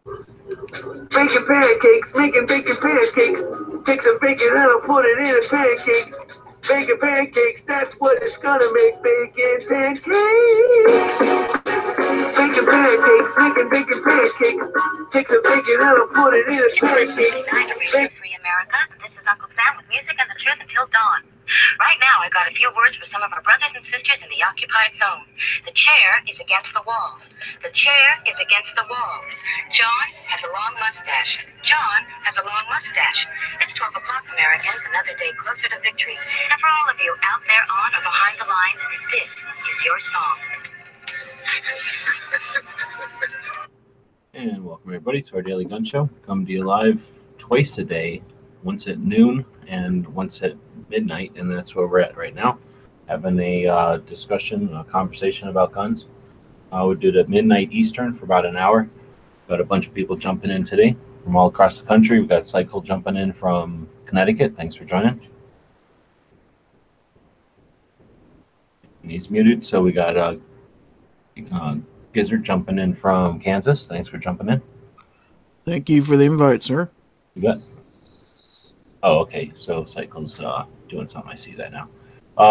Making pancakes, making bacon pancakes. Take some bacon and I'll put it in a pancake. Bacon pancakes, that's what it's gonna make. Bacon pancakes. Making pancakes, making bacon pancakes. Take some bacon and I'll put it in a pancake. Free America. This is Uncle Sam with music and the truth until dawn. Right now, I got a few words for some of our brothers and sisters in the occupied zone. The chair is against the wall. The chair is against the wall. John has a long mustache. John has a long mustache. It's 12 o'clock, Americans, another day closer to victory. And for all of you out there on or behind the lines, this is your song. And welcome everybody to our daily gun show. Come to you live twice a day, once at noon and once at midnight, and that's where we're at right now, having a discussion, a conversation about guns. We did it at midnight Eastern for about an hour. Got a bunch of people jumping in today from all across the country. We've got Cycle jumping in from Connecticut. Thanks for joining. He's muted. So we got Gizzard jumping in from Kansas. Thanks for jumping in. Thank you for the invite, sir. You bet. Oh, okay. So Cycle's doing something. I see that now.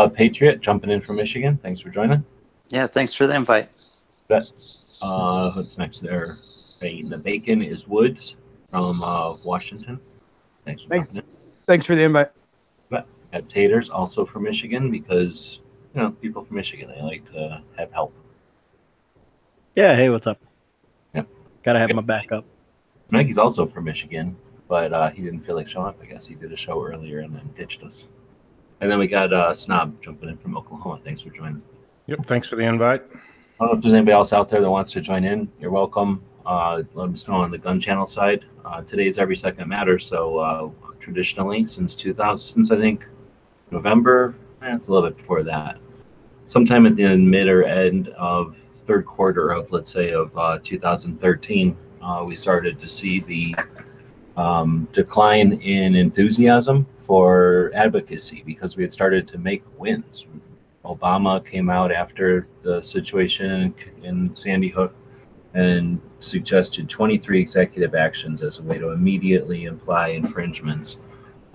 Patriot jumping in from Michigan. Thanks for joining. Yeah, thanks for the invite. You bet. What's next there? The bacon is Woods from Washington. Thanks for jumping in. Thanks for the invite. You bet. Got Taters also from Michigan because, you know, people from Michigan, they like to have help. Yeah, hey, what's up? Yep. Gotta have my backup. Maggie's also from Michigan, but he didn't feel like showing up. I guess he did a show earlier and then ditched us. And then we got Snob jumping in from Oklahoma. Thanks for joining. Yep, thanks for the invite. I don't know if there's anybody else out there that wants to join in. You're welcome. Let us know on the gun channel side. Today's Every Second Matters. So traditionally, since I think November, it's a little bit before that. Sometime at the mid or end of third quarter of, let's say, of 2013, we started to see the decline in enthusiasm for advocacy because we had started to make wins. Obama came out after the situation in Sandy Hook and suggested 23 executive actions as a way to immediately imply infringements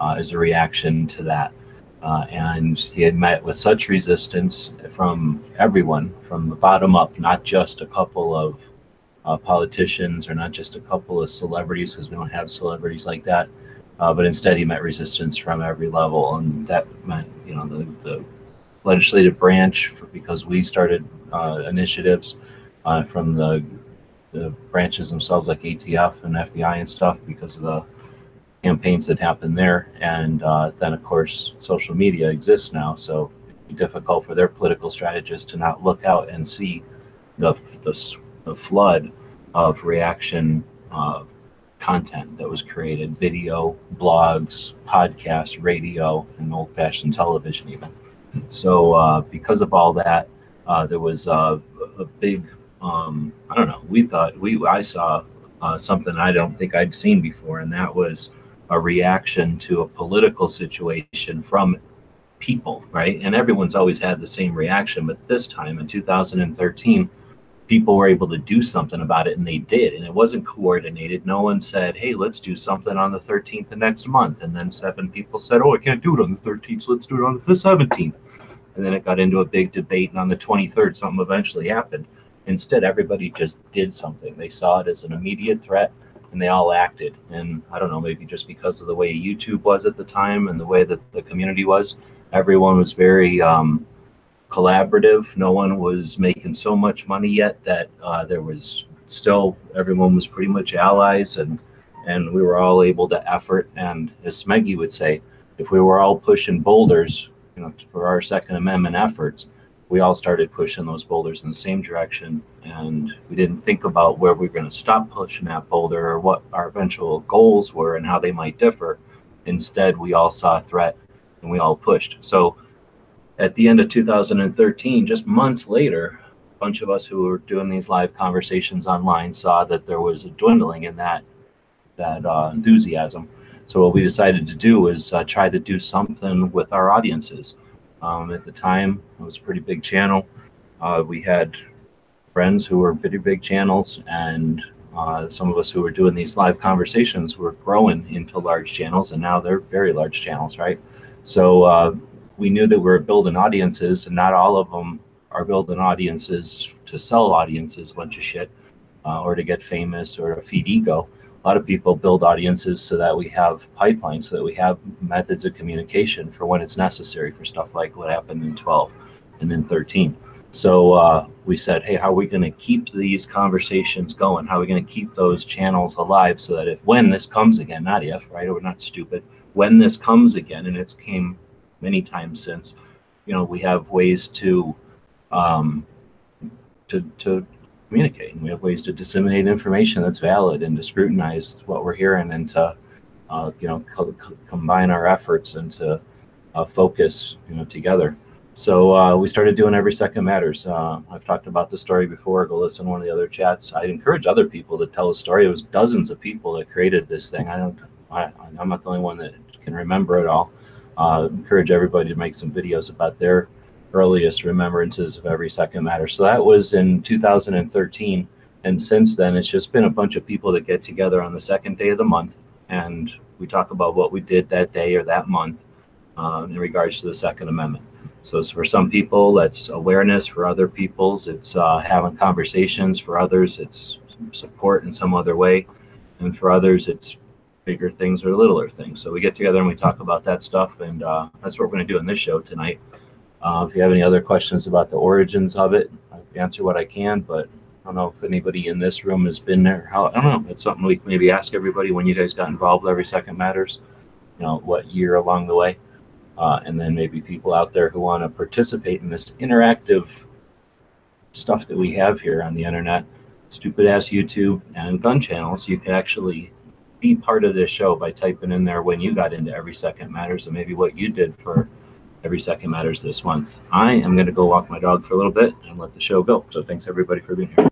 as a reaction to that. And he had met with such resistance from everyone, from the bottom up, not just a couple of politicians or not just a couple of celebrities, because we don't have celebrities like that, but instead he met resistance from every level. And that meant, you know, the legislative branch, because we started initiatives from the branches themselves like ATF and FBI and stuff because of the campaigns that happened there. And then, of course, social media exists now, so it'd be difficult for their political strategists to not look out and see the flood of reaction content that was created, video, blogs, podcasts, radio, and old-fashioned television even. So because of all that, there was a big, I don't know, I saw something I don't think I'd seen before, and that was a reaction to a political situation from people, right? And everyone's always had the same reaction, but this time in 2013, people were able to do something about it, and they did, and it wasn't coordinated. No one said, hey, let's do something on the 13th of next month, and then 7 people said, oh, I can't do it on the 13th, so let's do it on the 17th. And then it got into a big debate, and on the 23rd, something eventually happened. Instead, everybody just did something. They saw it as an immediate threat, and they all acted. And I don't know, maybe just because of the way YouTube was at the time and the way that the community was, everyone was very collaborative. No one was making so much money yet that there was still, everyone was pretty much allies, and we were all able to effort. And as Smeggy would say, if we were all pushing boulders, you know, for our Second Amendment efforts, we all started pushing those boulders in the same direction, and we didn't think about where we were going to stop pushing that boulder or what our eventual goals were and how they might differ. Instead, we all saw a threat and we all pushed. So at the end of 2013, just months later, a bunch of us who were doing these live conversations online saw that there was a dwindling in that enthusiasm. So what we decided to do was try to do something with our audiences. At the time, it was a pretty big channel. We had friends who were pretty big channels, and Some of us who were doing these live conversations were growing into large channels, and now they're very large channels, right? So we knew that we were building audiences, and not all of them are building audiences to sell audiences a bunch of shit, or to get famous or to feed ego. A lot of people build audiences so that we have pipelines, so that we have methods of communication for when it's necessary for stuff like what happened in 12 and then 13. So we said, hey, how are we going to keep these conversations going? How are we going to keep those channels alive so that when this comes again, not if, right? We're not stupid. When this comes again, and it's came many times since, we have ways to communicate. And we have ways to disseminate information that's valid and to scrutinize what we're hearing and to, combine our efforts and to focus, together. So we started doing Every Second Matters. I've talked about the story before. Go listen to one of the other chats. I'd encourage other people to tell a story. It was dozens of people that created this thing. I'm not the only one that can remember it all. Encourage everybody to make some videos about their earliest remembrances of Every Second Matters. So that was in 2013. And since then, it's just been a bunch of people that get together on the second day of the month. And we talk about what we did that day or that month in regards to the Second Amendment. So for some people, that's awareness. For other people, it's having conversations. For others, it's support in some other way. And for others, it's bigger things or littler things. So we get together and we talk about that stuff. And that's what we're going to do in this show tonight. If you have any other questions about the origins of it, I'll answer what I can. But I don't know if anybody in this room has been there. I don't know. It's something we can maybe ask everybody when you guys got involved with Every Second Matters. What year along the way. And then maybe people out there who want to participate in this interactive stuff that we have here on the internet, stupid ass YouTube and gun channels. You can actually be part of this show by typing in there when you got into Every Second Matters and maybe what you did for Every Second Matters this month. I am going to go walk my dog for a little bit and let the show go. So thanks everybody for being here.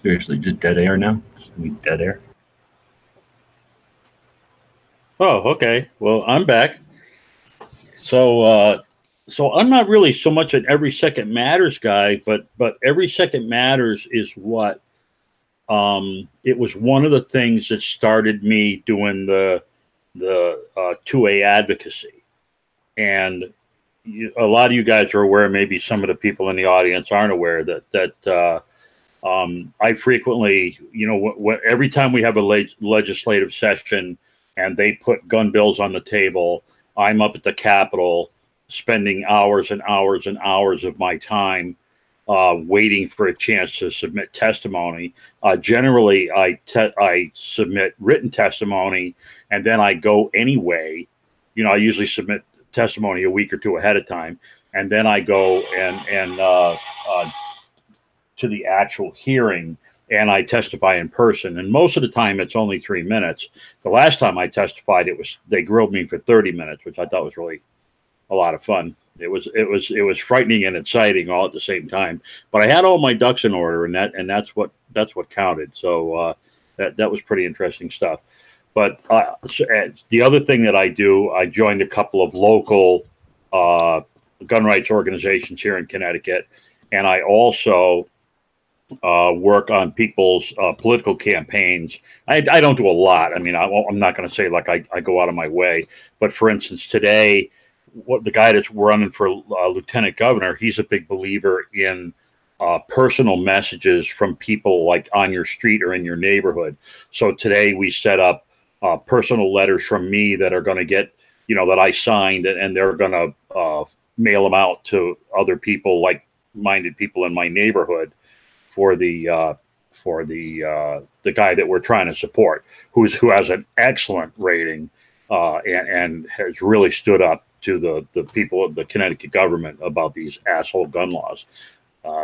Seriously, just dead air now? We dead air? Oh, okay. Well, I'm back. So I'm not really so much an Every Second Matters guy, but Every Second Matters is what it was one of the things that started me doing the 2A advocacy. And a lot of you guys are aware, maybe some of the people in the audience aren't aware that I frequently, every time we have a legislative session and they put gun bills on the table, I'm up at the Capitol spending hours and hours and hours of my time waiting for a chance to submit testimony. Generally, I submit written testimony and then I go anyway. I usually submit testimony a week or two ahead of time, and then I go and to the actual hearing and I testify in person. And most of the time it's only 3 minutes. The last time I testified, they grilled me for 30 minutes, which I thought was really a lot of fun. It was frightening and exciting all at the same time. But I had all my ducks in order, and that's what counted. So that was pretty interesting stuff. But the other thing that I do, I joined a couple of local gun rights organizations here in Connecticut, and I also work on people's political campaigns. I don't do a lot. I mean, I'm not going to say like I go out of my way. But for instance, today, the guy that's running for lieutenant governor, he's a big believer in personal messages from people like on your street or in your neighborhood. So today we set up personal letters from me that are going to get, that I signed, and they're going to mail them out to other people, like-minded people in my neighborhood, for the guy that we're trying to support, who has an excellent rating and has really stood up to the people of the Connecticut government about these asshole gun laws.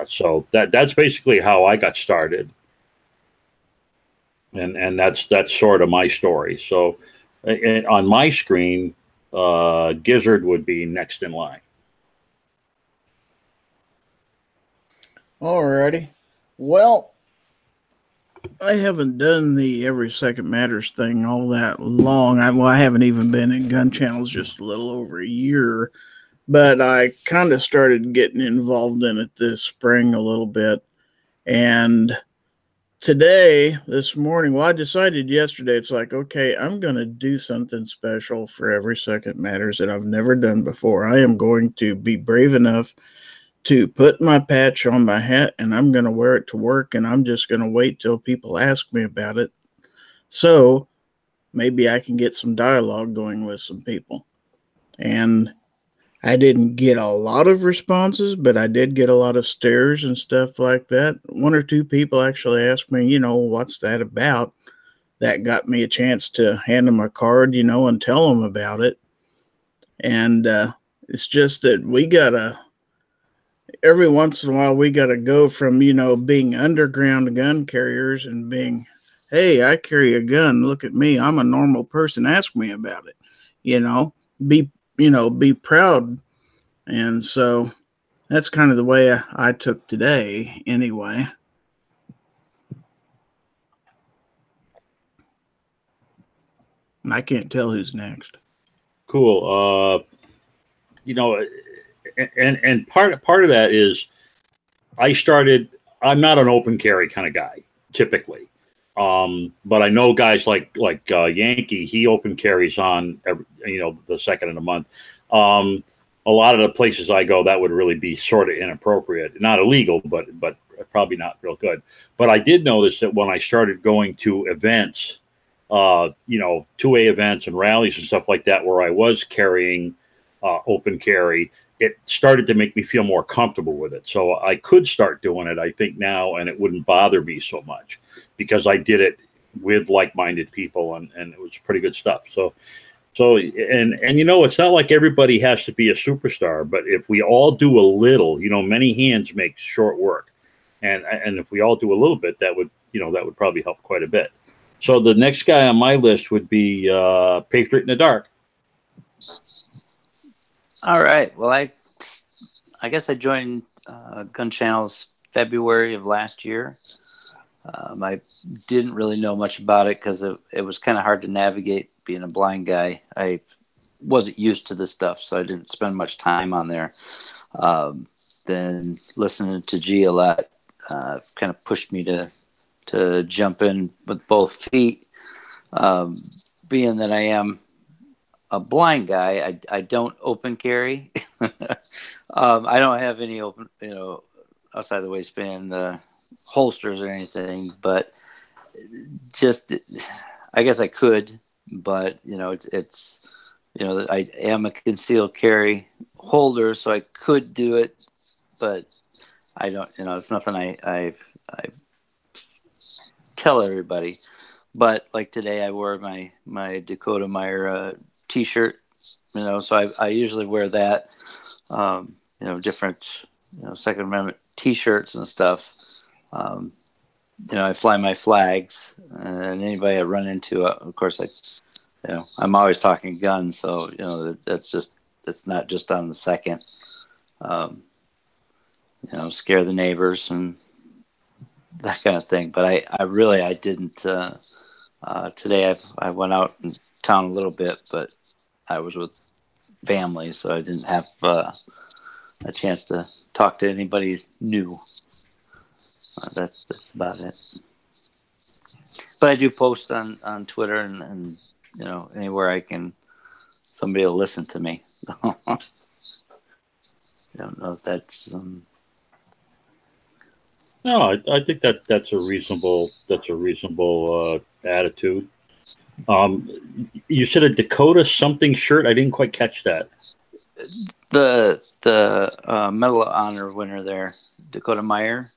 So that's basically how I got started, and that's sort of my story. So on my screen, Gizzard would be next in line. Alrighty. Well, I haven't done the Every Second Matters thing all that long. I haven't even been in gun channels just a little over a year. but I kind of started getting involved in it this spring a little bit. And this morning, well, I decided yesterday, it's like, okay, I'm going to do something special for Every Second Matters that I've never done before. I am going to be brave enough to put my patch on my hat, and I'm going to wear it to work, and I'm just going to wait till people ask me about it. So maybe I can get some dialogue going with some people. And I didn't get a lot of responses, but I did get a lot of stares and stuff like that. One or two people actually asked me, what's that about? That got me a chance to hand them a card, and tell them about it. And it's just that every once in a while, we got to go from, being underground gun carriers and being, hey, I carry a gun. Look at me. I'm a normal person. Ask me about it. Be proud. And so that's kind of the way I took today anyway. And I can't tell who's next. Cool. And part of that is I'm not an open carry kind of guy typically. But I know guys like Yankee, he open carries on the second of the month. A lot of the places I go, that would really be sort of inappropriate. Not illegal, but probably not real good. But I did notice that when I started going to events, 2A events and rallies and stuff like that, where I was carrying open carry, it started to make me feel more comfortable with it. So I could start doing it, I think, now, and it wouldn't bother me so much because I did it with like-minded people, and it was pretty good stuff. So it's not like everybody has to be a superstar, but if we all do a little, many hands make short work, and if we all do a little bit, that would probably help quite a bit. So the next guy on my list would be Patriot in the Dark. All right. Well, I guess I joined Gun Channels February of last year. I didn't really know much about it because it was kind of hard to navigate being a blind guy. I wasn't used to this stuff, so I didn't spend much time on there. Then listening to G a lot kind of pushed me to jump in with both feet. Being that I am a blind guy, I don't open carry. I don't have any open, outside the waistband holsters or anything, but just, I guess I could, but it's I am a concealed carry holder, so I could do it, but I don't, it's nothing I tell everybody. But like today, I wore my Dakota Meyer T-shirt, so I usually wear that, different, Second Amendment T-shirts and stuff. I fly my flags, and anybody I run into, of course, I'm always talking guns, so it's not just on the second. Scare the neighbors and that kind of thing. But I didn't. Today I went out in town a little bit, but I was with family, so I didn't have a chance to talk to anybody new. That's about it. But I do post on Twitter and anywhere somebody will listen to me. I don't know if that's No, I think that's a reasonable attitude. You said a Dakota something shirt. I didn't quite catch that. The Medal of Honor winner there, Dakota Meyer.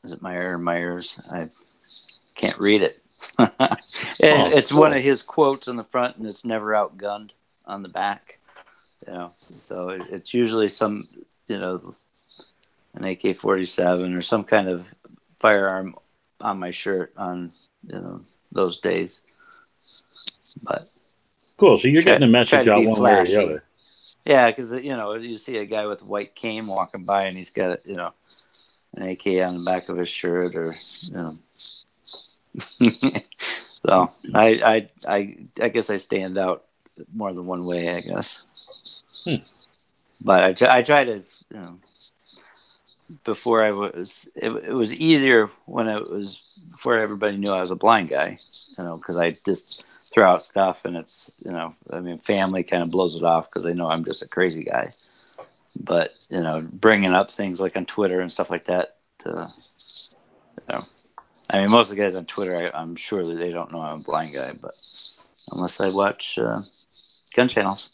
Is it Meyer or Myers? I can't read it. It's cool. One of his quotes on the front, and it's never outgunned on the back. So it's usually some, an AK-47 or some kind of firearm on my shirt on, those days. But cool. So you're getting the message out one way or the other. Yeah, because you see a guy with a white cane walking by, and he's got an AK on the back of his shirt, or So I guess I stand out more than one way, I guess. But I try to, before it was easier when it was before everybody knew I was a blind guy, because I just throw out stuff and it's, family kind of blows it off because they know I'm just a crazy guy. But, bringing up things like on Twitter and stuff like that, most of the guys on Twitter, I'm sure that they don't know I'm a blind guy, but unless I watch gun channels.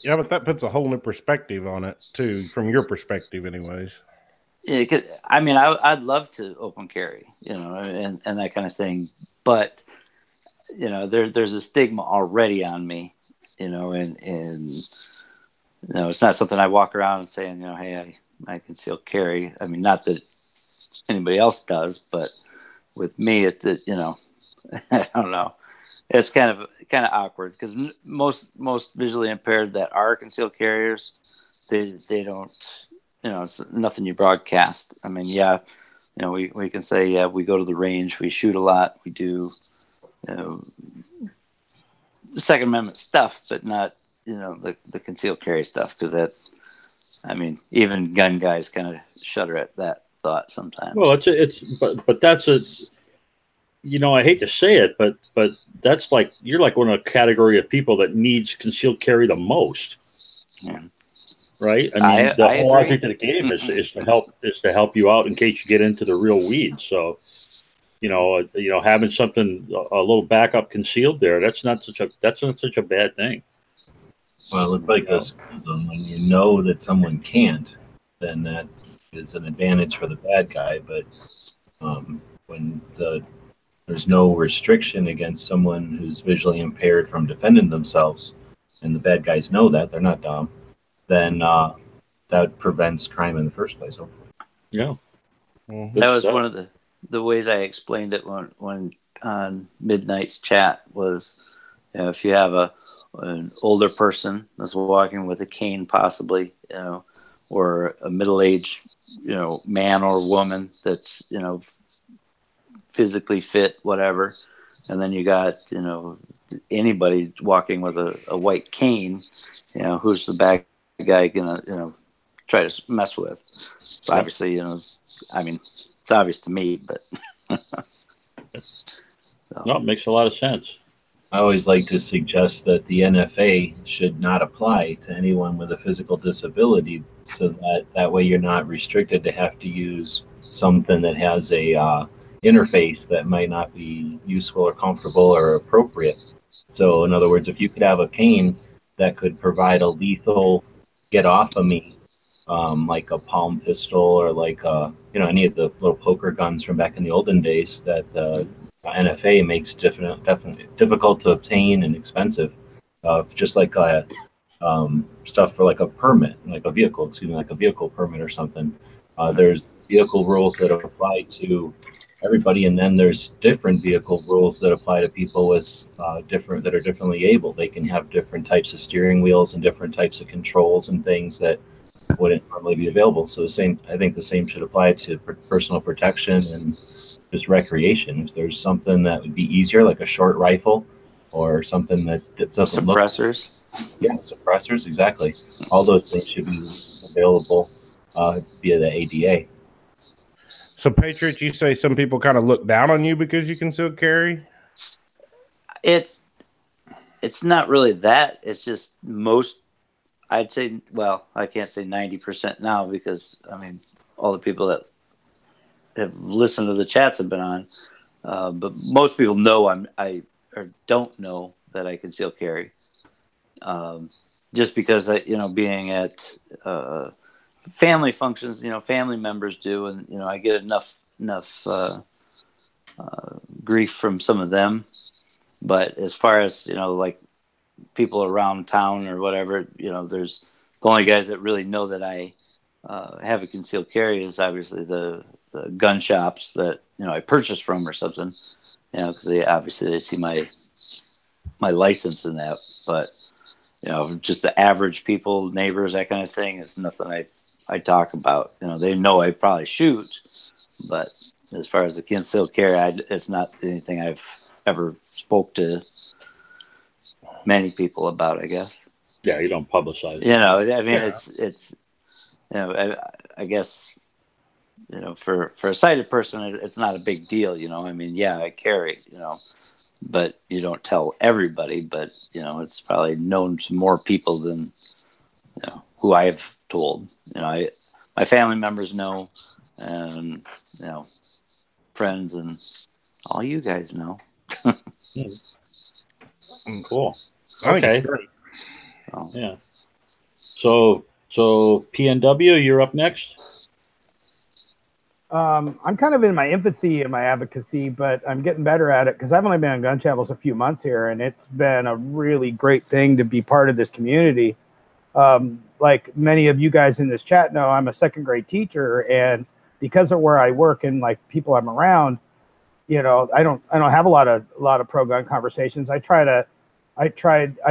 Yeah, but that puts a whole new perspective on it too, from your perspective, anyways. Yeah, I'd love to open carry, and that kind of thing, but there's a stigma already on me, and it's not something I walk around and saying, hey, I conceal carry. I mean, not that anybody else does, but with me, I don't know. It's kind of awkward because most visually impaired that are concealed carriers, they don't, it's nothing you broadcast. I mean, yeah, we can say, yeah, we go to the range, we shoot a lot, we do, the Second Amendment stuff, but not, the concealed carry stuff, because that, even gun guys kind of shudder at that thought sometimes. Well, but that's I hate to say it, but that's like, you're like one of the category of people that needs concealed carry the most. Yeah. Right? The whole object of the game is to help you out in case you get into the real weeds. So, having something, a little backup concealed there, that's not such a bad thing. Well, it's like this. When you know that someone can't, then that is an advantage for the bad guy. But when there's no restriction against someone who's visually impaired from defending themselves, and the bad guys know that, they're not dumb, then that prevents crime in the first place, hopefully. Yeah. That was one of the ways I explained it when on Midnight's chat was, if you have an older person that's walking with a cane possibly, or a middle-aged, man or woman that's, physically fit, whatever, and then you got, anybody walking with a white cane, who's the bad guy gonna, try to mess with? So obviously, it's obvious to me, but No, it makes a lot of sense. I always like to suggest that the NFA should not apply to anyone with a physical disability, so that way you're not restricted to have to use something that has a interface that might not be useful or comfortable or appropriate. So in other words, if you could have a cane that could provide a lethal get off of me, like a palm pistol or like any of the little poker guns from back in the olden days that the NFA makes definitely difficult to obtain and expensive, just like stuff for like a permit, like a vehicle permit or something. There's vehicle rules that apply to everybody, and then there's different vehicle rules that apply to people with that are differently able. They can have different types of steering wheels and different types of controls and things that wouldn't normally be available. So I think the same should apply to personal protection and just recreation. If there's something that would be easier, like a short rifle or something that doesn't suppressors. Suppressors, exactly. All those things should be available via the ADA. So, Patriot, you say some people kind of look down on you because you conceal carry? It's not really that. It's just I'd say, well, I can't say 90% now because, all the people that have listened to the chats have been on. But most people know I don't know that I conceal carry. Just because, being at family functions, family members do, and, I get enough grief from some of them. But as far as, like people around town or whatever, there's the only guys that really know that I have a concealed carry is obviously the gun shops that, I purchased from or something, because they see my license in that. But, just the average people, neighbors, that kind of thing is nothing I talk about. They know I probably shoot, but as far as the concealed carry, it's not anything I've ever spoke to many people about, I guess. Yeah, you don't publicize it. You know, I mean, Yeah. it's you know, I guess, you know, for a sighted person, it's not a big deal. You know, I mean, yeah, I carry, you know, but you don't tell everybody. But you know, it's probably known to more people than, you know, who I've told. You know, my family members know, and you know, friends, and all you guys know. Cool. I think Okay. it's great. So, Yeah. So PNW, you're up next. I'm kind of in my infancy in my advocacy, but I'm getting better at it because I've only been on gun channels a few months here, and it's been a really great thing to be part of this community. Like many of you guys in this chat know, I'm a second grade teacher, and because of where I work and like people I'm around, you know, I don't have a lot of pro gun conversations. I've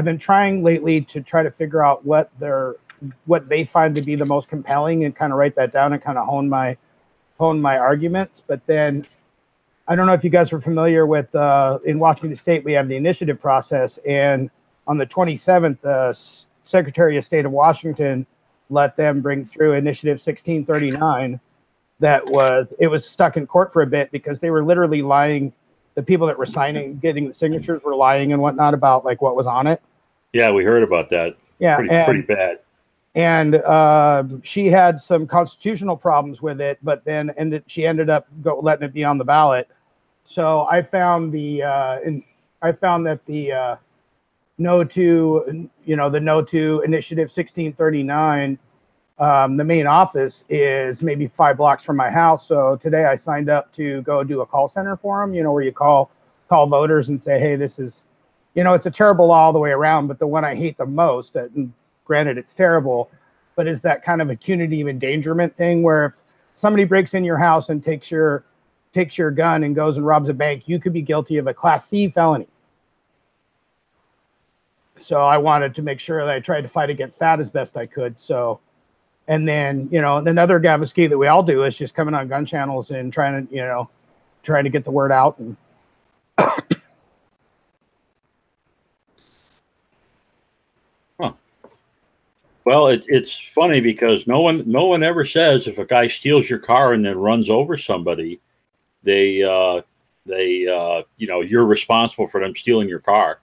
been trying lately to try to figure out what they find to be the most compelling and kind of write that down and kind of hone my arguments. But then I don't know if you guys are familiar with in Washington State, we have the initiative process, and on the 27th, Secretary of State of Washington let them bring through Initiative 1639. It was stuck in court for a bit because they were literally lying. The people that were getting the signatures were lying and whatnot about like what was on it. Yeah, we heard about that. Yeah, pretty bad. And she had some constitutional problems with it, but then she ended up letting it be on the ballot. So I found that the no to Initiative 1639, the main office is maybe 5 blocks from my house. So today I signed up to go do a call center for them, you know, where you call voters and say, hey, this is, you know, it's a terrible law all the way around, but the one I hate the most, granted it's terrible, but is that kind of a punitive endangerment thing where if somebody breaks in your house and takes your gun and goes and robs a bank, you could be guilty of a Class C felony. So I wanted to make sure that I tried to fight against that as best I could. So, and then, you know, another advocacy that we all do is just coming on gun channels and trying to get the word out. And Well, it's funny because no one ever says if a guy steals your car and then runs over somebody, you know, you're responsible for them stealing your car.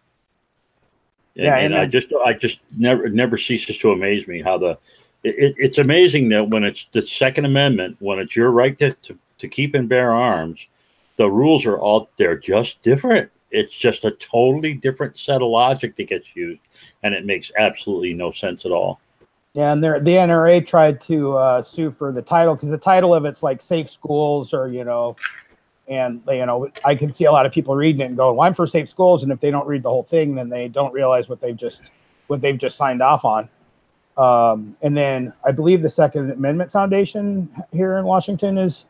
Yeah, and I just never ceases to amaze me how it's amazing that when it's the Second Amendment, when it's your right to keep and bear arms, the rules they're just different. It's just a totally different set of logic that gets used, and it makes absolutely no sense at all. Yeah, and the NRA tried to sue for the title because the title of it's like safe schools, or you know, and you know, I can see a lot of people reading it and going, "Well, I'm for safe schools," and if they don't read the whole thing, then they don't realize what they've just signed off on. And then I believe the Second Amendment Foundation here in Washington is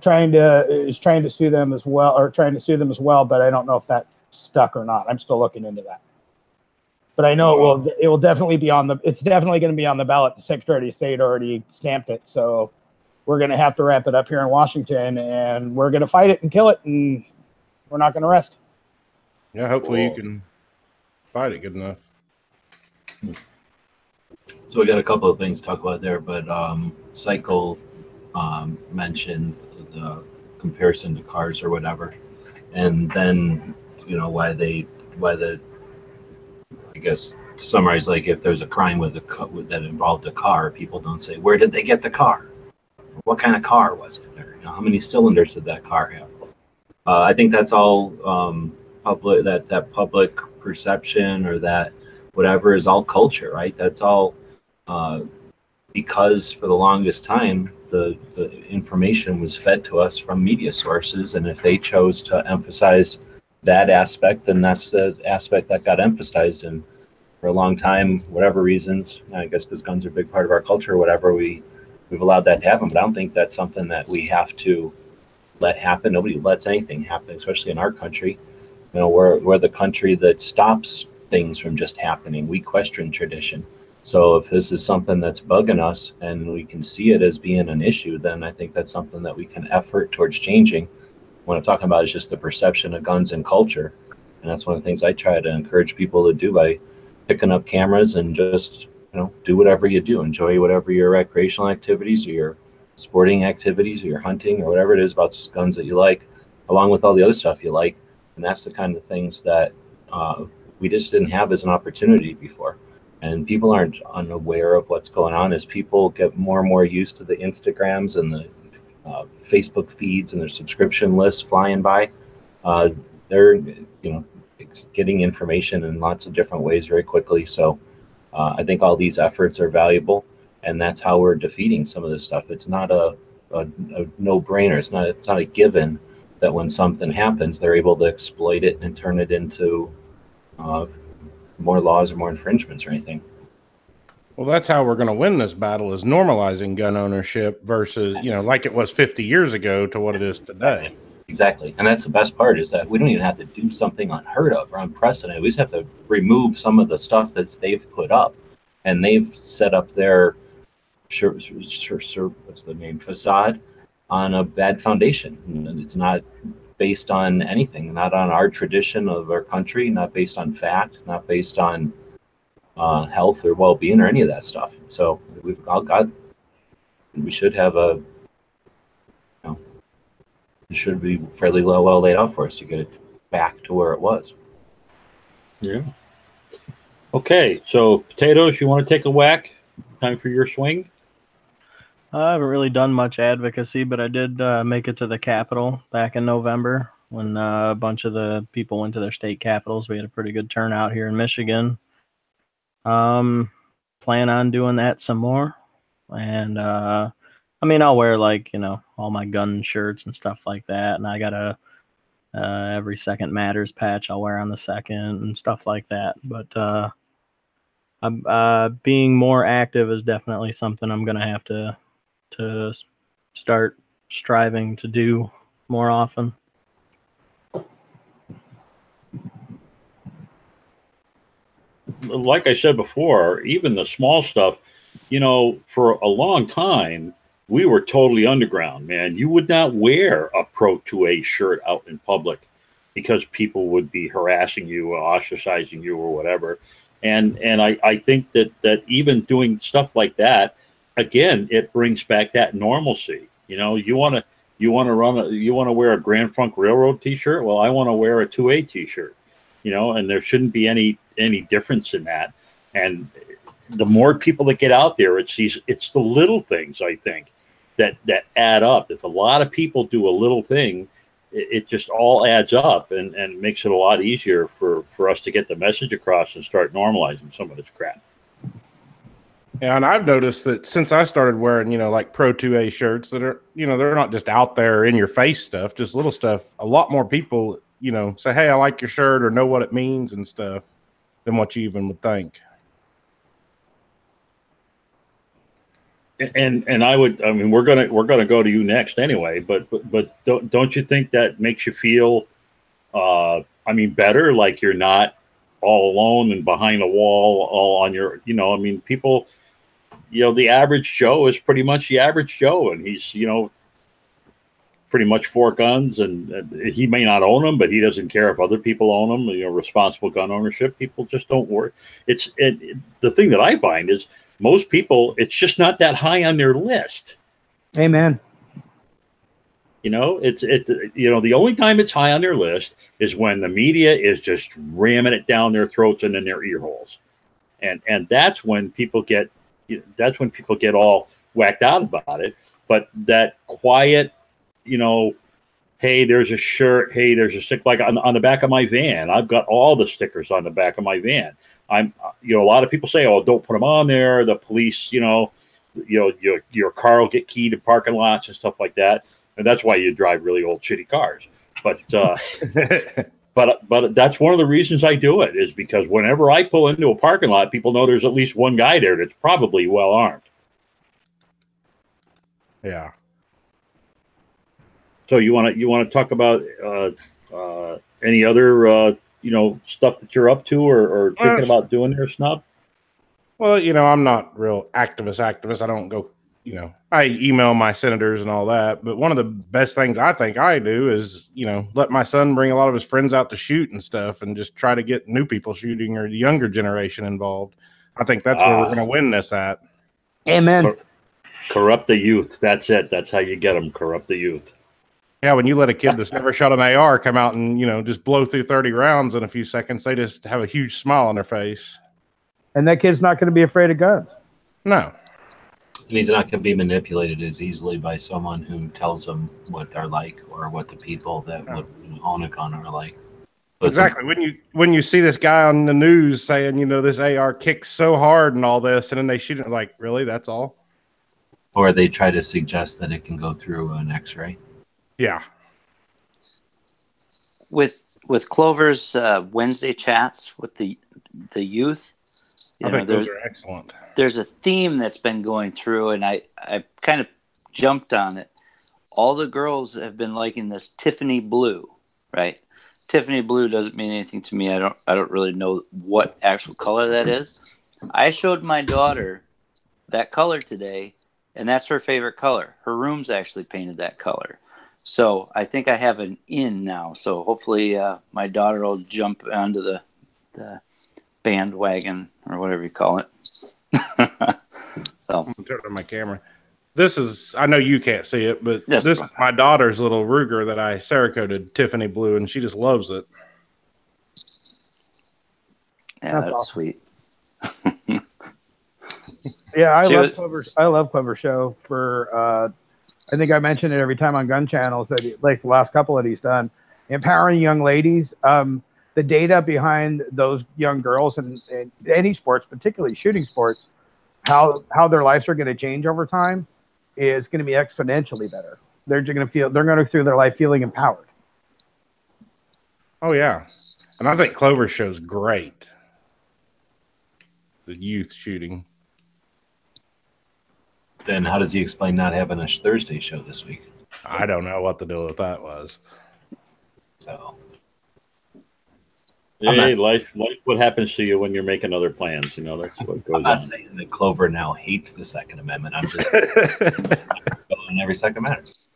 trying to sue them as well, but I don't know if that stuck or not. I'm still looking into that. But I know it will definitely be it's definitely going to be on the ballot. The Secretary of State already stamped it. So we're going to have to wrap it up here in Washington, and we're going to fight it and kill it, and we're not going to rest. Yeah, hopefully you can fight it good enough. So we got a couple of things to talk about there, but Cycle mentioned the comparison to cars or whatever, and then you know why the I guess summarize, like if there's a crime that involved a car, people don't say where did they get the car, what kind of car was it, or you know, how many cylinders did that car have. I think that's all public. That public perception or that whatever is all culture, right? That's all because for the longest time the information was fed to us from media sources, and if they chose to emphasize that aspect, then that's the aspect that got emphasized. And for a long time, whatever reasons, I guess because guns are a big part of our culture or whatever, we've allowed that to happen. But I don't think that's something that we have to let happen. Nobody lets anything happen, especially in our country. You know, we're the country that stops things from just happening. We question tradition. So if this is something that's bugging us and we can see it as being an issue, then I think that's something that we can effort towards changing. What I'm talking about is just the perception of guns and culture. And that's one of the things I try to encourage people to do by picking up cameras and just, do whatever you do. Enjoy whatever your recreational activities or your sporting activities or your hunting or whatever it is about guns that you like, along with all the other stuff you like. And that's the kind of things that we just didn't have as an opportunity before. And people aren't unaware of what's going on as people get more and more used to the Instagrams and the Facebook feeds and their subscription lists flying by. They're, getting information in lots of different ways very quickly. So I think all these efforts are valuable, and that's how we're defeating some of this stuff. It's not a no-brainer. It's not a given that when something happens, they're able to exploit it and turn it into more laws or more infringements or anything. Well, that's how we're going to win this battle, is normalizing gun ownership versus, like it was 50 years ago to what it is today. Exactly. And that's the best part, is that we don't even have to do something unheard of or unprecedented. We just have to remove some of the stuff that they've put up. And they've set up their what's the name, facade on a bad foundation. And it's not based on anything, not on our tradition of our country, not based on fact, not based on health or well-being or any of that stuff. So we should have it should be fairly well laid out for us to get it back to where it was. Yeah. Okay, so Potatoes, you want to take a whack? Time for your swing? I haven't really done much advocacy, but I did make it to the Capitol back in November when a bunch of the people went to their state capitals. We had a pretty good turnout here in Michigan. Plan on doing that some more. And I'll wear all my gun shirts and stuff like that. And I got a every second matters patch I'll wear on the second and stuff like that. But being more active is definitely something I'm going to have to start striving to do more often. Like I said before, even the small stuff, for a long time, we were totally underground, man. You would not wear a Pro 2A shirt out in public because people would be harassing you or ostracizing you or whatever. And I think that even doing stuff like that, again, it brings back that normalcy. You want to wear a Grand Funk Railroad T-shirt. Well, I want to wear a 2A T-shirt, and there shouldn't be any difference in that. And the more people that get out there, it's the little things, I think, that add up. If a lot of people do a little thing, it just all adds up and makes it a lot easier for us to get the message across and start normalizing some of this crap. Yeah, and I've noticed that since I started wearing, like Pro 2A shirts that are, they're not just out there in your face stuff, just little stuff. A lot more people, say, hey, I like your shirt or know what it means and stuff than what you even would think. And we're gonna go to you next anyway, but don't you think that makes you feel better, like you're not all alone and behind a wall all on your, people, the average Joe is pretty much the average Joe, and he's pretty much for guns, and he may not own them, but he doesn't care if other people own them. Responsible gun ownership, people just don't worry. The thing that I find is most people, it's just not that high on their list. Amen. The only time it's high on their list is when the media is just ramming it down their throats and in their ear holes, and that's when people get all whacked out about it. But that quiet, hey, there's a shirt, hey, there's a stick, like on the back of my van. I've got all the stickers on the back of my van. A lot of people say, oh, don't put them on there. The police, your car will get keyed in parking lots and stuff like that. And that's why you drive really old, shitty cars. But but that's one of the reasons I do it, is because whenever I pull into a parking lot, people know there's at least one guy there that's probably well armed. Yeah. So you want to talk about any other stuff that you're up to or thinking about doing there, Snub? Well, I'm not real activist. I don't go you know, I email my senators and all that, but one of the best things I think I do is, you know, let my son bring a lot of his friends out to shoot and stuff and just try to get new people shooting or the younger generation involved. I think that's where we're going to win this at. Amen. Corrupt the youth. That's it. That's how you get them. Corrupt the youth. Yeah, when you let a kid that's never shot an AR come out and, you know, just blow through 30 rounds in a few seconds, they just have a huge smile on their face. And that kid's not going to be afraid of guns. No. And he's not going to be manipulated as easily by someone who tells him what they're like or what the people that would own a gun are like. But exactly. When you see this guy on the news saying, you know, this AR kicks so hard and all this, and then they shoot it, like, really? That's all? Or they try to suggest that it can go through an X-ray. Yeah. With Clover's Wednesday chats with the youth, I think those are excellent. There's a theme that's been going through, and I kind of jumped on it. All the girls have been liking this Tiffany blue, right? Tiffany blue doesn't mean anything to me. I don't really know what actual color that is. I showed my daughter that color today, and that's her favorite color. Her room's actually painted that color. So I think I have an in now. So hopefully my daughter will jump onto the bandwagon or whatever you call it. So I'm turning on my camera. This is, I know you can't see it, but this is my daughter's little Ruger that I Cerakoted Tiffany blue, and she just loves it. Yeah, that's awesome. Sweet. Yeah, I love Clover Show for I think I mention it every time on gun channels that like the last couple that he's done, empowering young ladies. The data behind those young girls and any sports, particularly shooting sports, how their lives are going to change over time is going to be exponentially better. They're going to go through their life feeling empowered. Oh yeah, and I think Clover Show's great. The youth shooting. Then how does he explain not having a Thursday show this week? I don't know what the deal with that was. So, hey, life, what happens to you when you're making other plans? You know, that's what goes on. I'm not saying that Clover now hates the Second Amendment. I'm just going every second matters.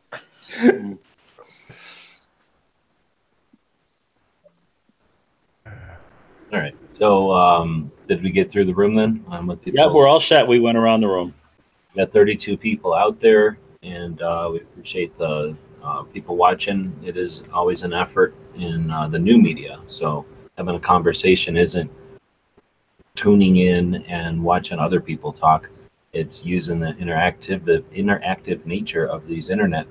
All right. So, did we get through the room then? Yeah, we're all set. We went around the room. We got 32 people out there, and we appreciate the people watching. It is always an effort in the new media. So having a conversation isn't tuning in and watching other people talk. It's using the interactive nature of these internet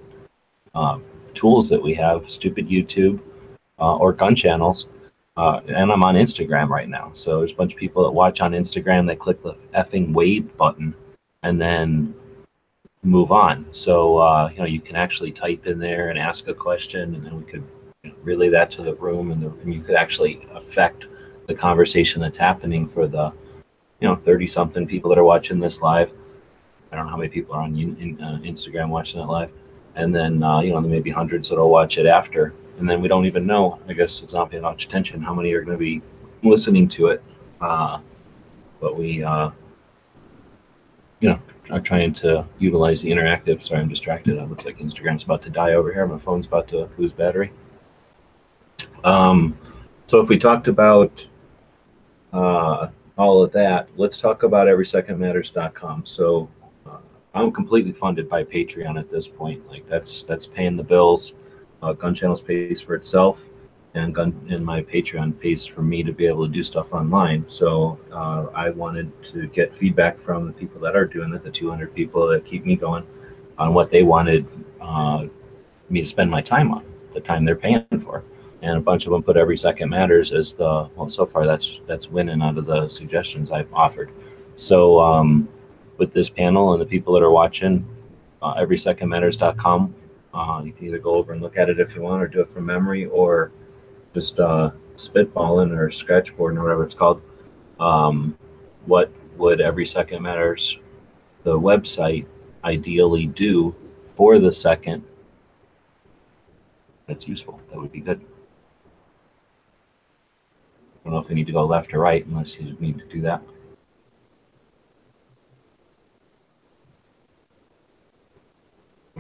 tools that we have, stupid YouTube or gun channels. And I'm on Instagram right now. So there's a bunch of people that watch on Instagram. They click the effing wave button and then move on. So, you know, you can actually type in there and ask a question, and then we could relay that to the room, and you could actually affect the conversation that's happening for the, 30-something people that are watching this live. I don't know how many people are on Instagram watching it live. And then, there may be hundreds that'll watch it after. And then we don't even know, I guess, it's not paying much attention, how many are going to be listening to it. But we, are trying to utilize the interactive. Sorry, I'm distracted. It looks like Instagram's about to die over here. My phone's about to lose battery. So if we talked about all of that, let's talk about everysecondmatters.com. So I'm completely funded by Patreon at this point. Like that's paying the bills. Gun Channels pays for itself, and my Patreon pays for me to be able to do stuff online. So I wanted to get feedback from the people that are doing it, the 200 people that keep me going, on what they wanted me to spend my time on, the time they're paying for. And a bunch of them put Every Second Matters as so far that's winning out of the suggestions I've offered. So with this panel and the people that are watching, everysecondmatters.com, you can either go over and look at it if you want, or do it from memory, or just spitballing or scratchboarding or whatever it's called. What would Every Second Matters, the website, ideally do for the second that's useful? That would be good. I don't know if we need to go left or right unless you need to do that.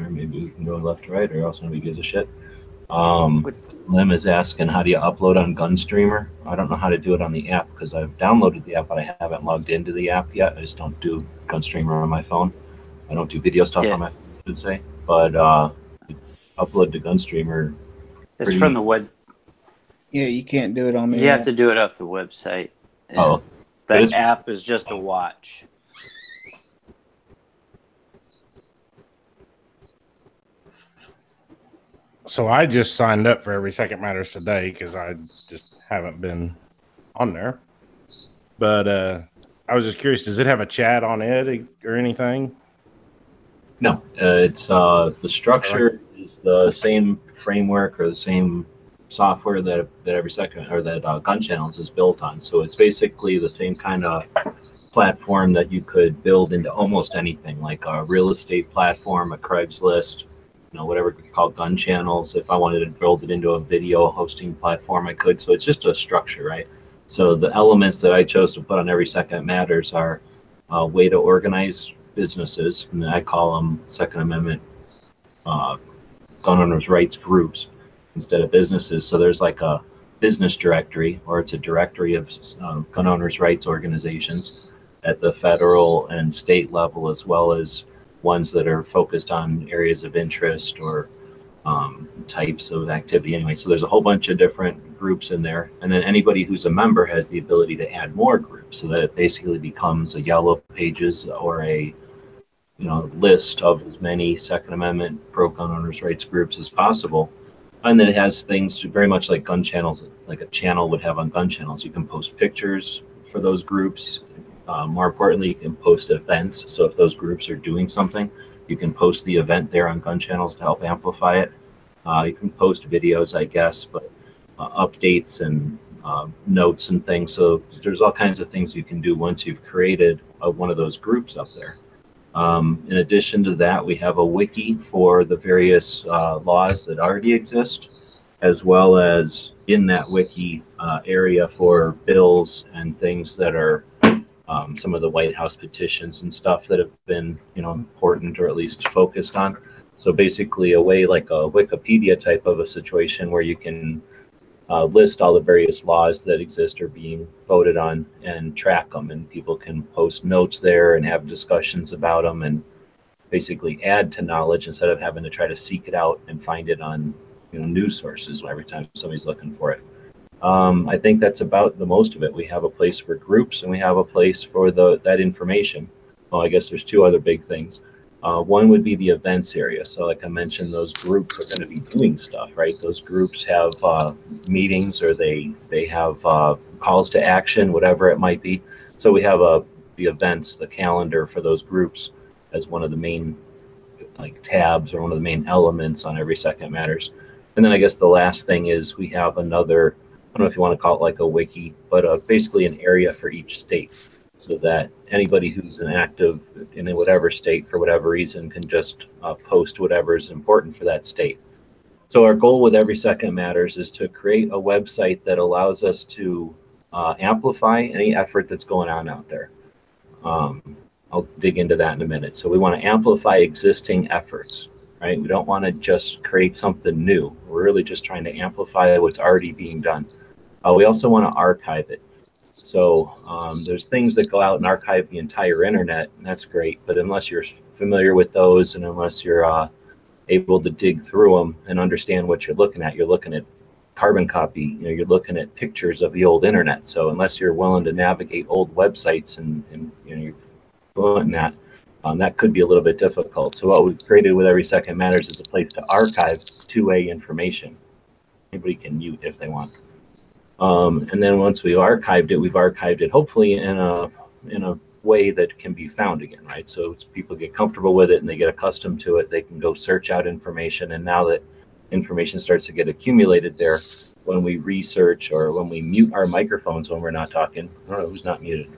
or maybe we can go left to right, or else nobody gives a shit. Lim is asking, how do you upload on Gunstreamer? I don't know how to do it on the app because I've downloaded the app, but I haven't logged into the app yet. I just don't do Gunstreamer on my phone. I don't do video stuff on my phone, I should say. But upload to Gunstreamer. It's from the web. Yeah, you can't do it on the You app. have to do it off the website. Oh. That app is just a watch. So I just signed up for Every Second Matters today because I just haven't been on there. But I was just curious, does it have a chat on it or anything? No, it's the structure is the same framework or the same software that Every Second or that Gun Channels is built on. So it's basically the same kind of platform that you could build into almost anything, like a real estate platform, a Craigslist, whatever you call Gun Channels. If I wanted to build it into a video hosting platform, I could. So it's just a structure, right? So the elements that I chose to put on Every Second Matters are a way to organize businesses, and I call them Second Amendment gun owners' rights groups instead of businesses. So there's like a business directory, or it's a directory of gun owners' rights organizations at the federal and state level, as well as ones that are focused on areas of interest or types of activity anyway. So there's a whole bunch of different groups in there. And then anybody who's a member has the ability to add more groups, so that it basically becomes a yellow pages or a list of as many Second Amendment pro-gun owners' rights groups as possible. And then it has things very much like Gun Channels, like a channel would have on Gun Channels. You can post pictures for those groups. More importantly, you can post events. So if those groups are doing something, you can post the event there on Gun Channels to help amplify it. You can post videos, I guess, but updates and notes and things. So there's all kinds of things you can do once you've created one of those groups up there. In addition to that, we have a wiki for the various laws that already exist, as well as in that wiki area for bills and things that are some of the White House petitions and stuff that have been, important or at least focused on. So basically a way like a Wikipedia type of a situation where you can list all the various laws that exist or being voted on and track them, and people can post notes there and have discussions about them and basically add to knowledge instead of having to try to seek it out and find it on news sources every time somebody's looking for it. I think that's about the most of it. We have a place for groups and we have a place for that information. Well, I guess there's two other big things. One would be the events area. So like I mentioned, those groups are going to be doing stuff, right? Those groups have meetings, or they have calls to action, whatever it might be. So we have the events, the calendar for those groups as one of the main tabs or one of the main elements on Every Second Matters. And then I guess the last thing is we have another, I don't know if you want to call it like a wiki, but basically an area for each state, so that anybody who's an active in whatever state for whatever reason can just post whatever is important for that state. So our goal with Every Second Matters is to create a website that allows us to amplify any effort that's going on out there. I'll dig into that in a minute. So we want to amplify existing efforts, right? We don't want to just create something new. We're really just trying to amplify what's already being done. We also want to archive it. So there's things that go out and archive the entire internet, and that's great. But unless you're familiar with those, and unless you're able to dig through them and understand what you're looking at carbon copy. You're looking at pictures of the old internet. So unless you're willing to navigate old websites and you're fluent in that, that could be a little bit difficult. So what we've created with Every Second Matters is a place to archive two-way information. Anybody can mute if they want. And then once we've archived it hopefully in a way that can be found again, right? So people get comfortable with it and they get accustomed to it. They can go search out information, and now that information starts to get accumulated there, when we research or when we mute our microphones when we're not talking, I don't know who's not muted,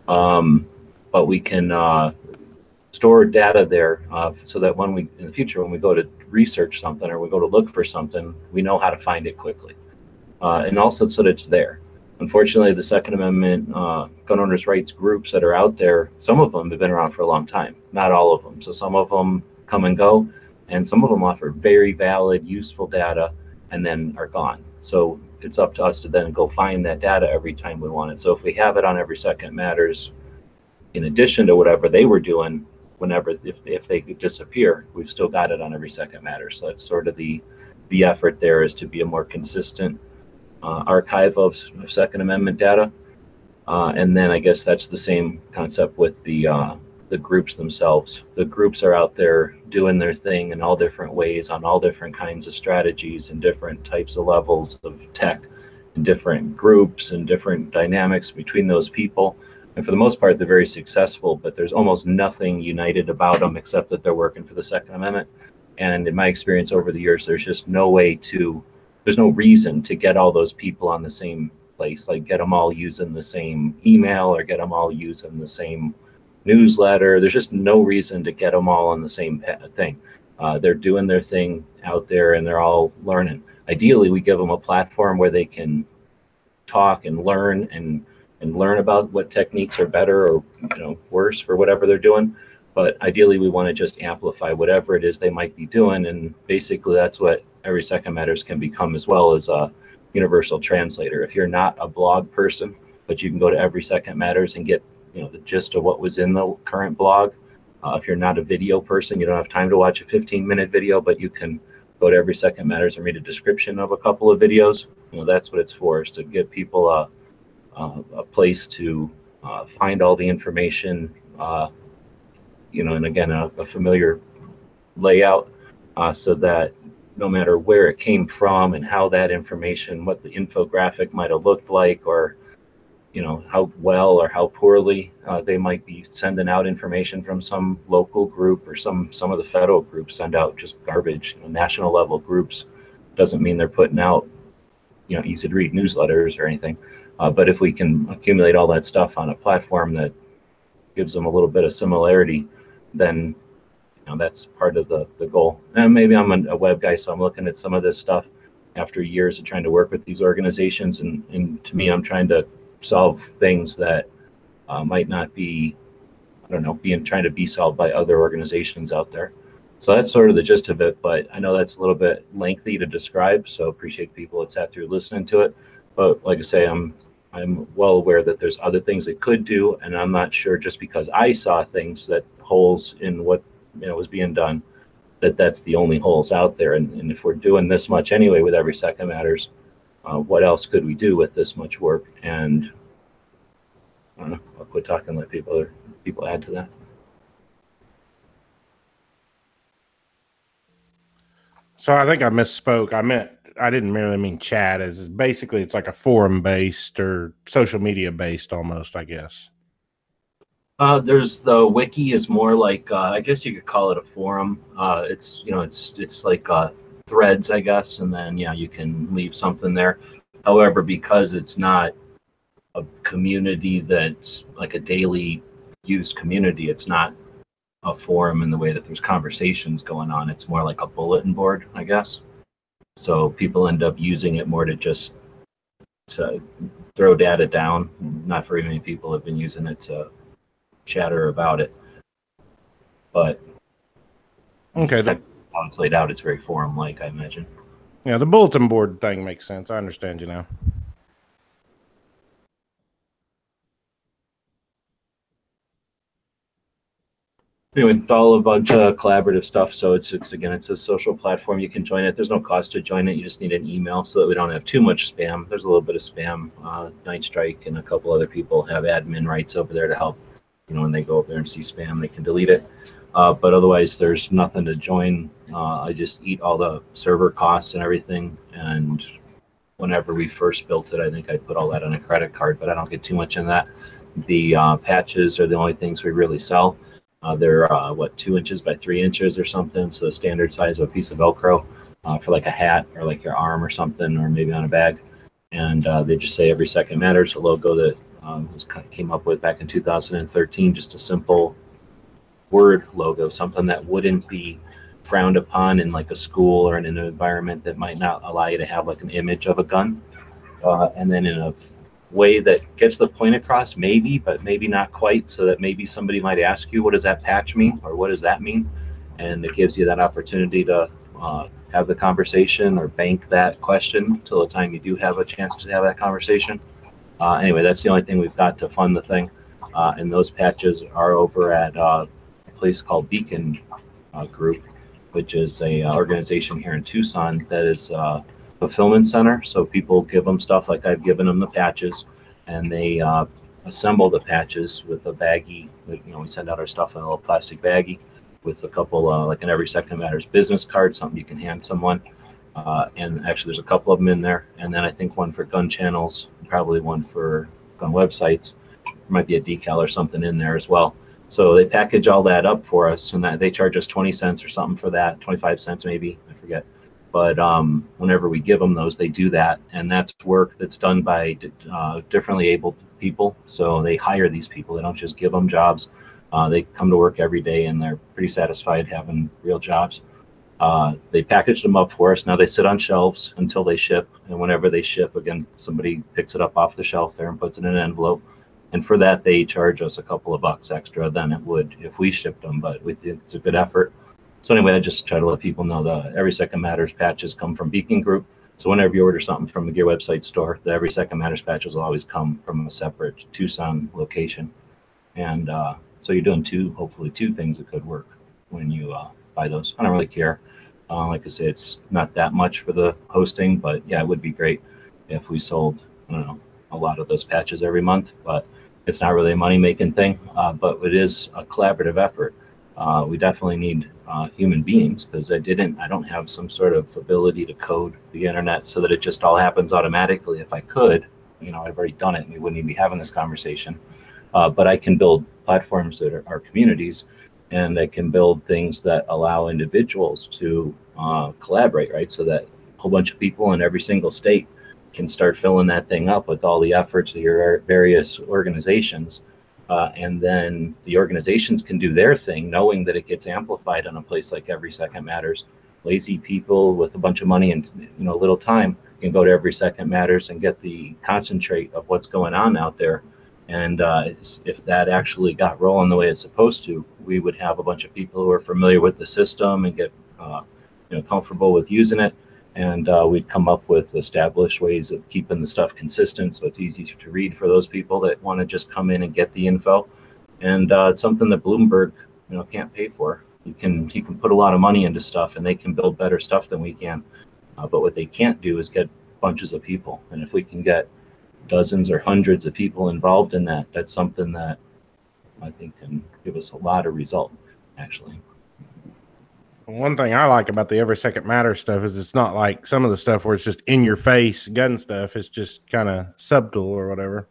but we can store data there so that in the future, when we go to research something or we go to look for something, we know how to find it quickly. And also so that it's there. Unfortunately, the Second Amendment gun owners' rights groups that are out there, some of them have been around for a long time, not all of them. So some of them come and go, and some of them offer very valid, useful data and then are gone. So it's up to us to then go find that data every time we want it. So if we have it on Every Second Matters, in addition to whatever they were doing, whenever, if they could disappear, we've still got it on Every Second Matters. So that's sort of the effort there, is to be a more consistent archive of Second Amendment data. And then I guess that's the same concept with the groups themselves. The groups are out there doing their thing in all different ways, on all different kinds of strategies and different types of levels of tech, and different groups and different dynamics between those people. And for the most part, they're very successful, but there's almost nothing united about them except that they're working for the Second Amendment. And in my experience over the years, there's just no way to, there's no reason to get all those people on the same place, like get them all using the same email or get them all using the same newsletter. There's just no reason to get them all on the same thing. They're doing their thing out there and they're all learning. Ideally, we give them a platform where they can talk and learn and learn about what techniques are better or worse for whatever they're doing. But ideally, we want to just amplify whatever it is they might be doing. And basically, that's what Every Second Matters can become, as well as a universal translator. If you're not a blog person, but you can go to Every Second Matters and get the gist of what was in the current blog. If you're not a video person, you don't have time to watch a 15-minute video, but you can go to Every Second Matters and read a description of a couple of videos. That's what it's for, is to give people a place to find all the information, and again, a familiar layout, so that no matter where it came from and how that information, what the infographic might have looked like, or how well or how poorly they might be sending out information from some local group, or some of the federal groups send out just garbage. National level groups doesn't mean they're putting out easy to read newsletters or anything. But if we can accumulate all that stuff on a platform that gives them a little bit of similarity, then that's part of the goal. And maybe I'm a web guy, so I'm looking at some of this stuff after years of trying to work with these organizations, and to me, I'm trying to solve things that might not be, trying to be solved by other organizations out there. So that's sort of the gist of it, but I know that's a little bit lengthy to describe, so appreciate people that sat through listening to it. But like I say, I'm well aware that there's other things it could do, and I'm not sure just because I saw things, that holes in what was being done, that's the only holes out there. And if we're doing this much anyway with Every Second Matters, what else could we do with this much work? And I don't know, I'll quit talking and let people add to that. So I think I misspoke. I didn't merely mean chat. As basically, it's like a forum based or social media based almost, I guess. There's the wiki is more like, I guess you could call it a forum. It's like threads, I guess, and then you can leave something there. However, because it's not a community that's like a daily used community, it's not a forum in the way that there's conversations going on. It's more like a bulletin board, I guess. So people end up using it more to throw data down. Not very many people have been using it to chatter about it. But okay, how it's laid out, it's very forum-like, I imagine. Yeah, the bulletin board thing makes sense. I understand you now. Anyway, it's all a bunch of collaborative stuff. So it's a social platform. You can join it. There's no cost to join it. You just need an email so that we don't have too much spam. There's a little bit of spam. Night Strike and a couple other people have admin rights over there to help. When they go over there and see spam, they can delete it. But otherwise, there's nothing to join. I just eat all the server costs and everything. And whenever we first built it, I think I put all that on a credit card, but I don't get too much in that. The patches are the only things we really sell. They're 2 inches by 3 inches or something, so the standard size of a piece of Velcro for like a hat or like your arm or something, or maybe on a bag. And they just say Every Second Matters, a logo that came up with back in 2013, just a simple word logo, something that wouldn't be frowned upon in like a school or in an environment that might not allow you to have like an image of a gun, and then in a way that gets the point across, maybe, but maybe not quite, so that maybe somebody might ask you, what does that patch mean, or what does that mean? and it gives you that opportunity to have the conversation or bank that question till the time you do have a chance to have that conversation. Anyway, that's the only thing we've got to fund the thing. And those patches are over at a place called Beacon Group, which is a organization here in Tucson that is a fulfillment center. So people give them stuff like I've given them the patches, and they assemble the patches with a baggie. You know, we send out our stuff in a little plastic baggie with a couple, like an Every Second Matters business card, something you can hand someone. And actually, there's a couple of them in there. And then I think one for gun channels, probably one for gun websites. There might be a decal or something in there as well. So they package all that up for us, and that they charge us 20 cents or something for that, 25 cents maybe, I forget. But whenever we give them those, they do that, and that's work that's done by differently abled people. So they hire these people. They don't just give them jobs. They come to work every day, and they're pretty satisfied having real jobs. They package them up for us. Now they sit on shelves until they ship, and whenever they ship, again, somebody picks it up off the shelf there and puts it in an envelope. And for that, they charge us a couple of bucks extra than it would if we shipped them, but we think it's a good effort. So anyway, I just try to let people know the Every Second Matters patches come from Beacon Group. So whenever you order something from the Gear Website store, the Every Second Matters patches will always come from a separate Tucson location. And so you're doing hopefully two things that could work when you buy those. I don't really care. Like I say, it's not that much for the hosting, but yeah, it would be great if we sold, I don't know, a lot of those patches every month, but it's not really a money-making thing, but it is a collaborative effort. We definitely need human beings, because I don't have some sort of ability to code the internet so that it just all happens automatically. If I could, you know, I've already done it and we wouldn't even be having this conversation. But I can build platforms that are communities, and I can build things that allow individuals to collaborate, right? So that a whole bunch of people in every single state can start filling that thing up with all the efforts of your various organizations. And then the organizations can do their thing, knowing that it gets amplified on a place like Every Second Matters. Lazy people with a bunch of money and little time can go to Every Second Matters and get the concentrate of what's going on out there. And if that actually got rolling the way it's supposed to, we would have a bunch of people who are familiar with the system and get comfortable with using it. And we'd come up with established ways of keeping the stuff consistent, so it's easy to read for those people that want to just come in and get the info. And it's something that Bloomberg, can't pay for. He can put a lot of money into stuff, and they can build better stuff than we can. But what they can't do is get bunches of people. And if we can get dozens or hundreds of people involved in that, that's something that I think can give us a lot of result, actually. One thing I like about the Every Second Matters stuff is it's not like some of the stuff where it's just in your face gun stuff. It's just kind of subtle or whatever.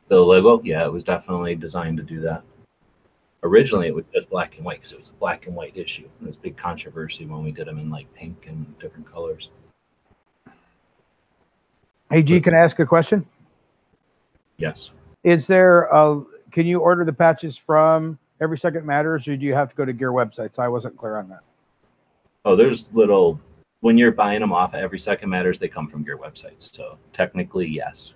The logo, yeah, it was definitely designed to do that. Originally, it was just black and white because it was a black and white issue. There was a big controversy when we did them in like pink and different colors. Hey, G, can I ask a question? Yes. Is there can you order the patches from Every Second Matters, or do you have to go to Gear websites? I wasn't clear on that. Oh, there's when you're buying them off Every Second Matters, they come from Gear websites. So technically, yes.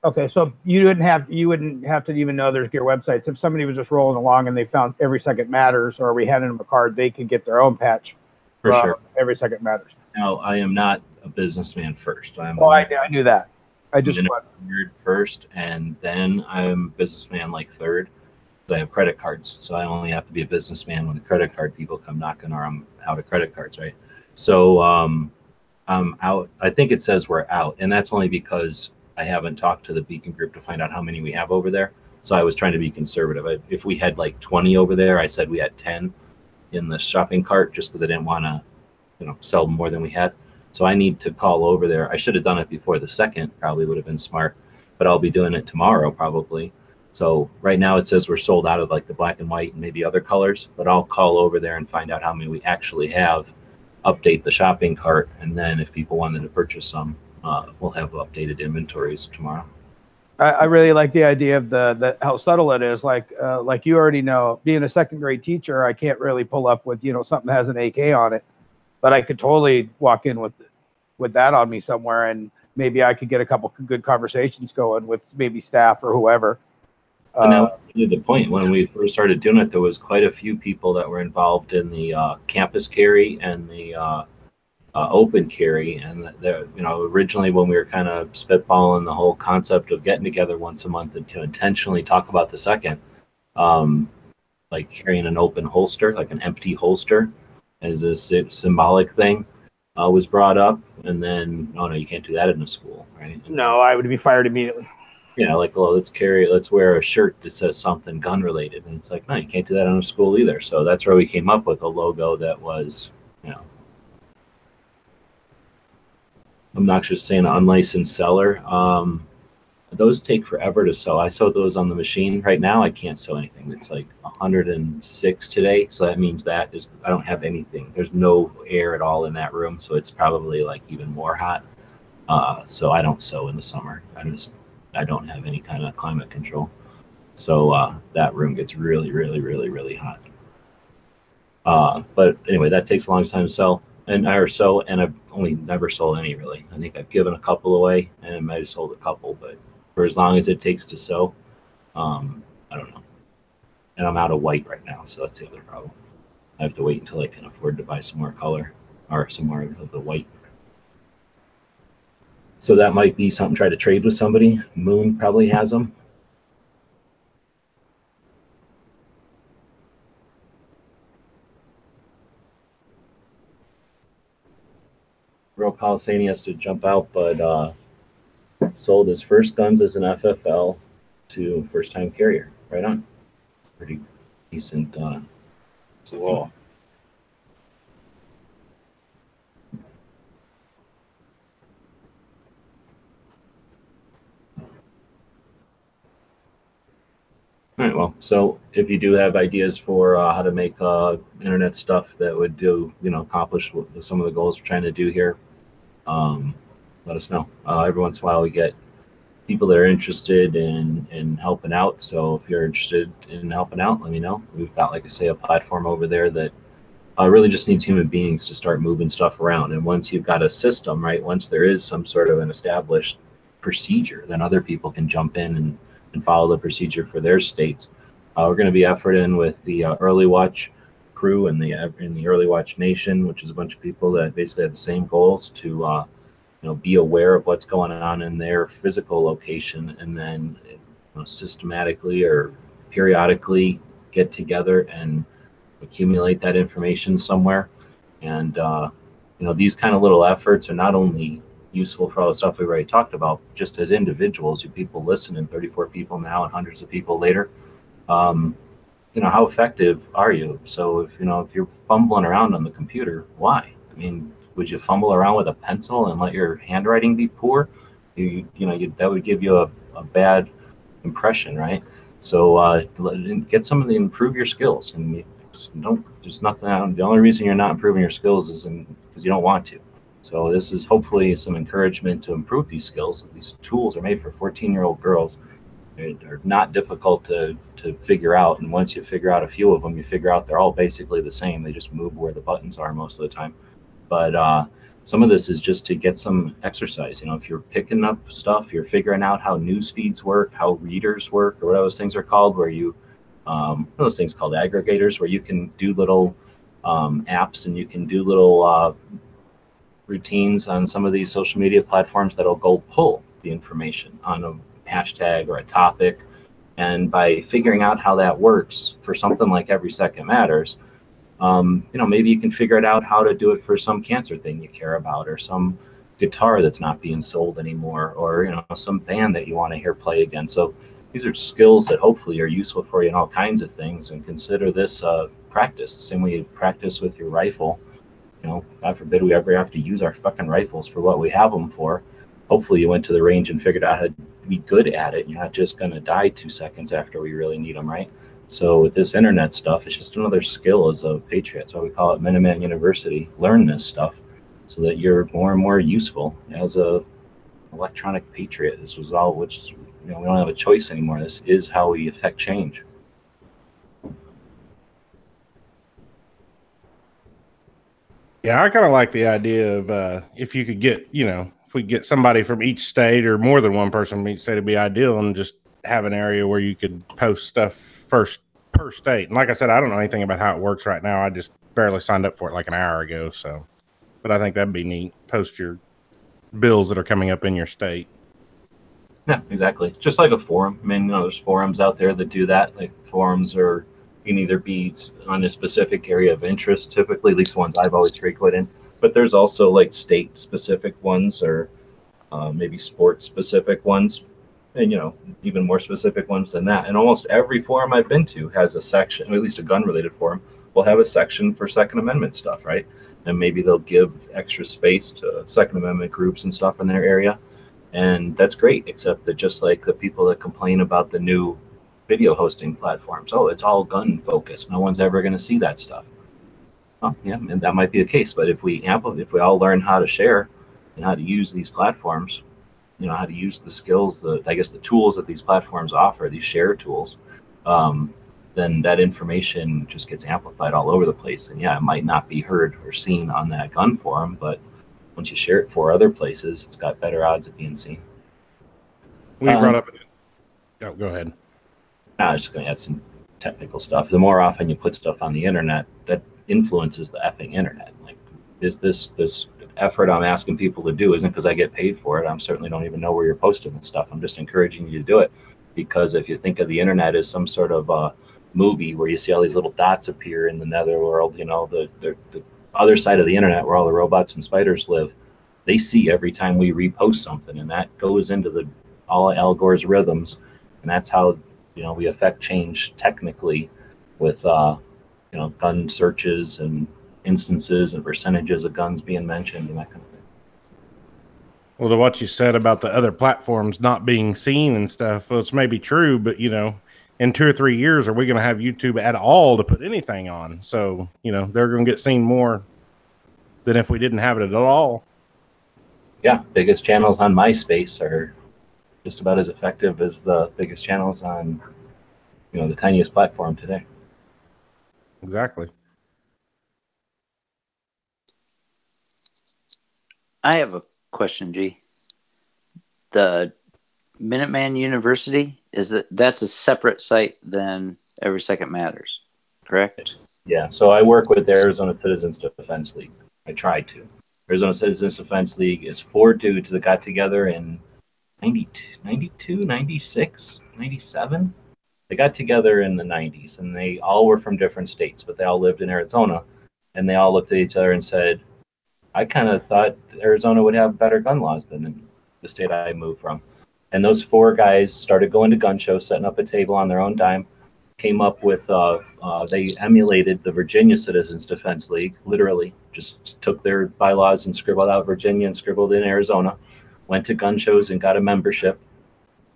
Okay, so you wouldn't have to even know there's Gear websites. If somebody was just rolling along and they found Every Second Matters, or we handed them a card, they could get their own patch. For sure. Every Second Matters. Now, I am not a businessman first. I knew that. I just nerd first, and then I'm businessman like third. I have credit cards, so I only have to be a businessman when the credit card people come knocking, or I'm out of credit cards, right? So I'm out. I think it says we're out, and that's only because I haven't talked to the Beacon Group to find out how many we have over there. So I was trying to be conservative. If we had like 20 over there, I said we had 10 in the shopping cart, just because I didn't want to, sell more than we had. So I need to call over there. I should have done it before the 2nd, probably would have been smart, but I'll be doing it tomorrow probably. So right now it says we're sold out of like the black and white and maybe other colors, but I'll call over there and find out how many we actually have, update the shopping cart, and then if people wanted to purchase some, we'll have updated inventories tomorrow. I really like the idea of how subtle it is. Like you already know, being a second grade teacher, I can't really pull up with something that has an AK on it, but I could totally walk in with that on me somewhere, and maybe I could get a couple good conversations going with maybe staff or whoever. Now, the point when we first started doing it, there was quite a few people that were involved in the campus carry and the open carry, and originally when we were kind of spitballing the whole concept of getting together once a month and to intentionally talk about the second, like carrying an open holster, like an empty holster, as a symbolic thing, was brought up, and then no, you can't do that in a school, right? No, I would be fired immediately. Yeah, like, well, let's wear a shirt that says something gun related, and it's like, no, you can't do that in a school either. So that's where we came up with a logo that was, obnoxious, saying unlicensed seller. Those take forever to sew. I sewed those on the machine. Right now, I can't sew anything. It's like 106 today, so that means that I don't have anything. There's no air at all in that room, so it's probably like even more hot. So I don't sew in the summer. I don't have any kind of climate control, so that room gets really, really, really, really hot. But anyway, that takes a long time to sell. And I've only never sold any, really. I think I've given a couple away, and I might have sold a couple, but for as long as it takes to sew, I don't know. And I'm out of white right now, so that's the other problem. I have to wait until I can afford to buy some more color or some more of the white. So that might be something, try to trade with somebody. Moon probably has them. Real Palisani has to jump out, but sold his first guns as an FFL to first-time carrier. Right on. Pretty decent. So, all right. Well, so if you do have ideas for how to make internet stuff that would accomplish some of the goals we're trying to do here, let us know. Every once in a while we get people that are interested in helping out. So if you're interested in helping out, let me know. We've got, like I say, a platform over there that really just needs human beings to start moving stuff around. And once you've got a system, right, once there is some sort of an established procedure, then other people can jump in and follow the procedure for their states. We're going to be efforting with the Early Watch crew and the Early Watch Nation, which is a bunch of people that basically have the same goals to be aware of what's going on in their physical location, and then systematically or periodically get together and accumulate that information somewhere. And these kind of little efforts are not only useful for all the stuff we've already talked about, just as individuals, you people listening, 34 people now and hundreds of people later, how effective are you? So if you're fumbling around on the computer, why? I mean, would you fumble around with a pencil and let your handwriting be poor? That would give you a bad impression, right? So get somebody to improve your skills, and there's nothing. The only reason you're not improving your skills is because you don't want to. So this is hopefully some encouragement to improve these skills. These tools are made for 14-year-old girls. They're not difficult to figure out, and once you figure out a few of them, you figure out they're all basically the same. They just move where the buttons are most of the time. But some of this is just to get some exercise. If you're picking up stuff, you're figuring out how news feeds work, how readers work, or what those things are called, where you, those things called aggregators, where you can do little apps and you can do little routines on some of these social media platforms that'll go pull the information on a hashtag or a topic. And by figuring out how that works for something like Every Second Matters, maybe you can figure it out how to do it for some cancer thing you care about, or some guitar that's not being sold anymore, or some band that you want to hear play again. So these are skills that hopefully are useful for you in all kinds of things. And consider this practice, the same way you practice with your rifle. God forbid we ever have to use our fucking rifles for what we have them for. Hopefully you went to the range and figured out how to be good at it. You're not just going to die 2 seconds after we really need them, right? So with this internet stuff, it's just another skill as a patriot. That's why we call it Minuteman University. Learn this stuff so that you're more and more useful as a electronic patriot. This was all, which we don't have a choice anymore. This is how we affect change. Yeah, I kind of like the idea of if you could get, if we get somebody from each state or more than one person from each state, it'd be ideal, and just have an area where you could post stuff first per state. And like I said, I don't know anything about how it works right now. I just barely signed up for it like an hour ago. So, but I think that'd be neat. Post your bills that are coming up in your state. Yeah, exactly. Just like a forum. I mean, there's forums out there that do that. Like forums are, you can either be on a specific area of interest, typically, at least the ones I've always frequented. But there's also like state specific ones or maybe sports specific ones, and even more specific ones than that. And almost every forum I've been to has a section, or at least a gun related forum, will have a section for Second Amendment stuff, right? And maybe they'll give extra space to Second Amendment groups and stuff in their area. And that's great, except that just like the people that complain about the new video hosting platforms, oh, it's all gun focused. No one's ever going to see that stuff. Well, yeah, and that might be the case. But if we all learn how to share and how to use these platforms, how to use the skills, the tools that these platforms offer, these share tools, then that information just gets amplified all over the place. And yeah, it might not be heard or seen on that gun forum, but once you share it for other places, it's got better odds of being seen. We brought up. Oh, go ahead. I was just going to add some technical stuff. The more often you put stuff on the internet, that influences the effing internet. Like this effort I'm asking people to do isn't because I get paid for it. I certainly don't even know where you're posting this stuff. I'm just encouraging you to do it, because if you think of the internet as some sort of movie where you see all these little dots appear in the netherworld, the other side of the internet where all the robots and spiders live, they see every time we repost something, and that goes into all Al Gore's rhythms, and that's how we affect change technically with gun searches and instances and percentages of guns being mentioned and that kind of thing. Well, to what you said about the other platforms not being seen and stuff, well, it's maybe true, but in 2 or 3 years, are we going to have YouTube at all to put anything on? So, they're going to get seen more than if we didn't have it at all. Yeah, biggest channels on MySpace are just about as effective as the biggest channels on, the tiniest platform today. Exactly. I have a question, G. The Minuteman University, that's a separate site than Every Second Matters, correct? Yeah, so I work with the Arizona Citizens Defense League. I try to. Arizona Citizens Defense League is 4 dudes that got together in 92, 96, 97. They got together in the 90s, and they all were from different states, but they all lived in Arizona, and they all looked at each other and said, I kind of thought Arizona would have better gun laws than the state I moved from. And those 4 guys started going to gun shows, setting up a table on their own dime, came up with, they emulated the Virginia Citizens Defense League, literally just took their bylaws and scribbled out Virginia and scribbled in Arizona, went to gun shows and got a membership,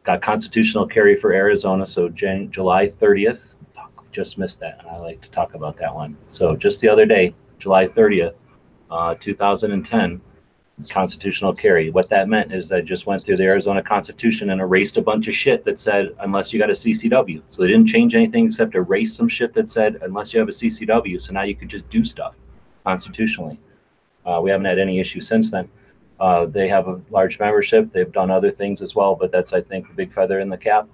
got constitutional carry for Arizona. So July 30th, just missed that, and I like to talk about that one. So just the other day, July 30th, 2010, constitutional carry. What that meant is that just went through the Arizona Constitution and erased a bunch of shit that said, unless you got a CCW. So they didn't change anything except erase some shit that said, unless you have a CCW. So now you could just do stuff constitutionally. We haven't had any issue since then. They have a large membership. They've done other things as well, but that's, I think, a big feather in the cap.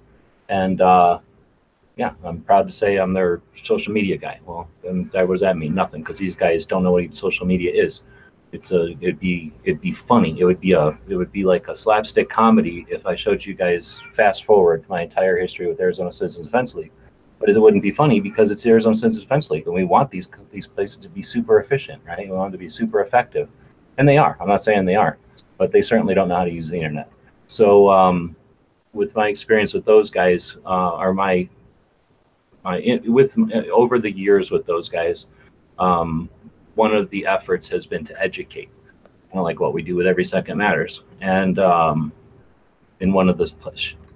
And yeah, I'm proud to say I'm their social media guy. Well, then what does that mean? Nothing, because these guys don't know what even social media is. It'd be funny. It would be like a slapstick comedy if I showed you guys fast forward my entire history with Arizona Citizens Defense League. But it wouldn't be funny because it's the Arizona Citizens Defense League, and we want these places to be super efficient, right? We want them to be super effective, and they are. I'm not saying they aren't, but they certainly don't know how to use the internet. So with my experience with those guys, over the years with those guys, one of the efforts has been to educate, kind of like what we do with Every Second Matters. And in one of the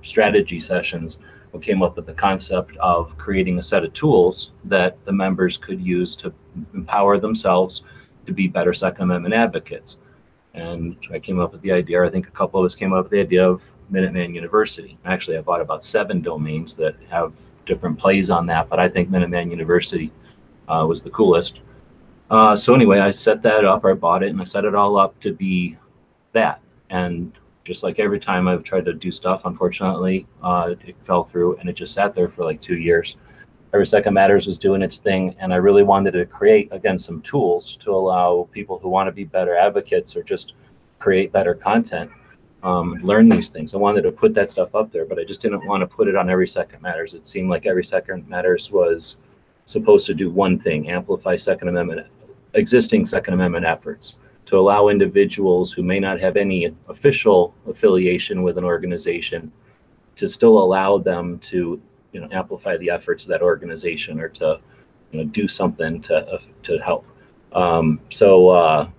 strategy sessions, we came up with the concept of creating a set of tools that the members could use to empower themselves to be better Second Amendment advocates. And I came up with the idea, or I think a couple of us came up with the idea of Minuteman University. Actually, I bought about 7 domains that have different plays on that, but I think Minuteman University was the coolest. So anyway, I set that up, I bought it, and I set it all up to be that. And just like every time I've tried to do stuff, unfortunately, it fell through and it just sat there for like 2 years. Every Second Matters was doing its thing, and I really wanted to create, again, some tools to allow people who want to be better advocates or just create better content, learn these things. I wanted to put that stuff up there, but I just didn't want to put it on Every Second Matters. It seemed like Every Second Matters was supposed to do one thing: amplify existing Second Amendment efforts, to allow individuals who may not have any official affiliation with an organization to still allow them to amplify the efforts of that organization, or to do something to help. So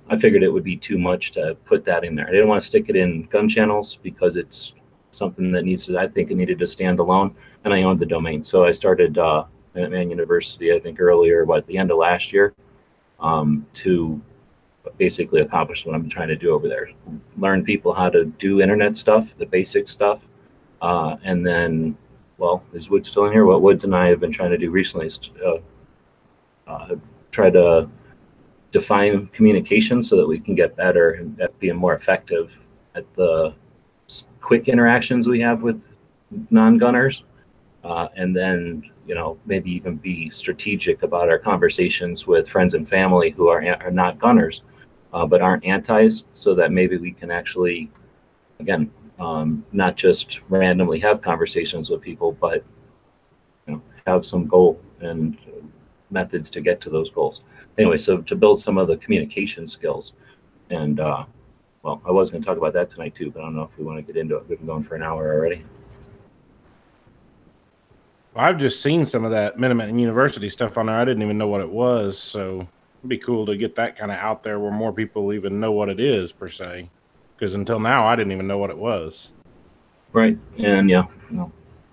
I figured it would be too much to put that in there. I didn't want to stick it in gun channels because it's something that I think it needed to stand alone, and I owned the domain. So I started Minuteman University, I think earlier, at the end of last year, to basically accomplish what I'm trying to do over there. Learn people how to do internet stuff, the basic stuff, and then, well, is Woods still in here? What Woods and I have been trying to do recently is try to define communication so that we can get better and at being more effective at the quick interactions we have with non-gunners, and then maybe even be strategic about our conversations with friends and family who are not gunners, but aren't antis, so that maybe we can actually, again, not just randomly have conversations with people, but have some goal and methods to get to those goals. Anyway, so to build some of the communication skills, and well, I was going to talk about that tonight too, but I don't know if we want to get into it. We've been going for an hour already. Well, I've just seen some of that Minuteman University stuff on there. I didn't even know what it was, so it'd be cool to get that kind of out there where more people even know what it is, per se. Because until now, I didn't even know what it was. Right, and yeah,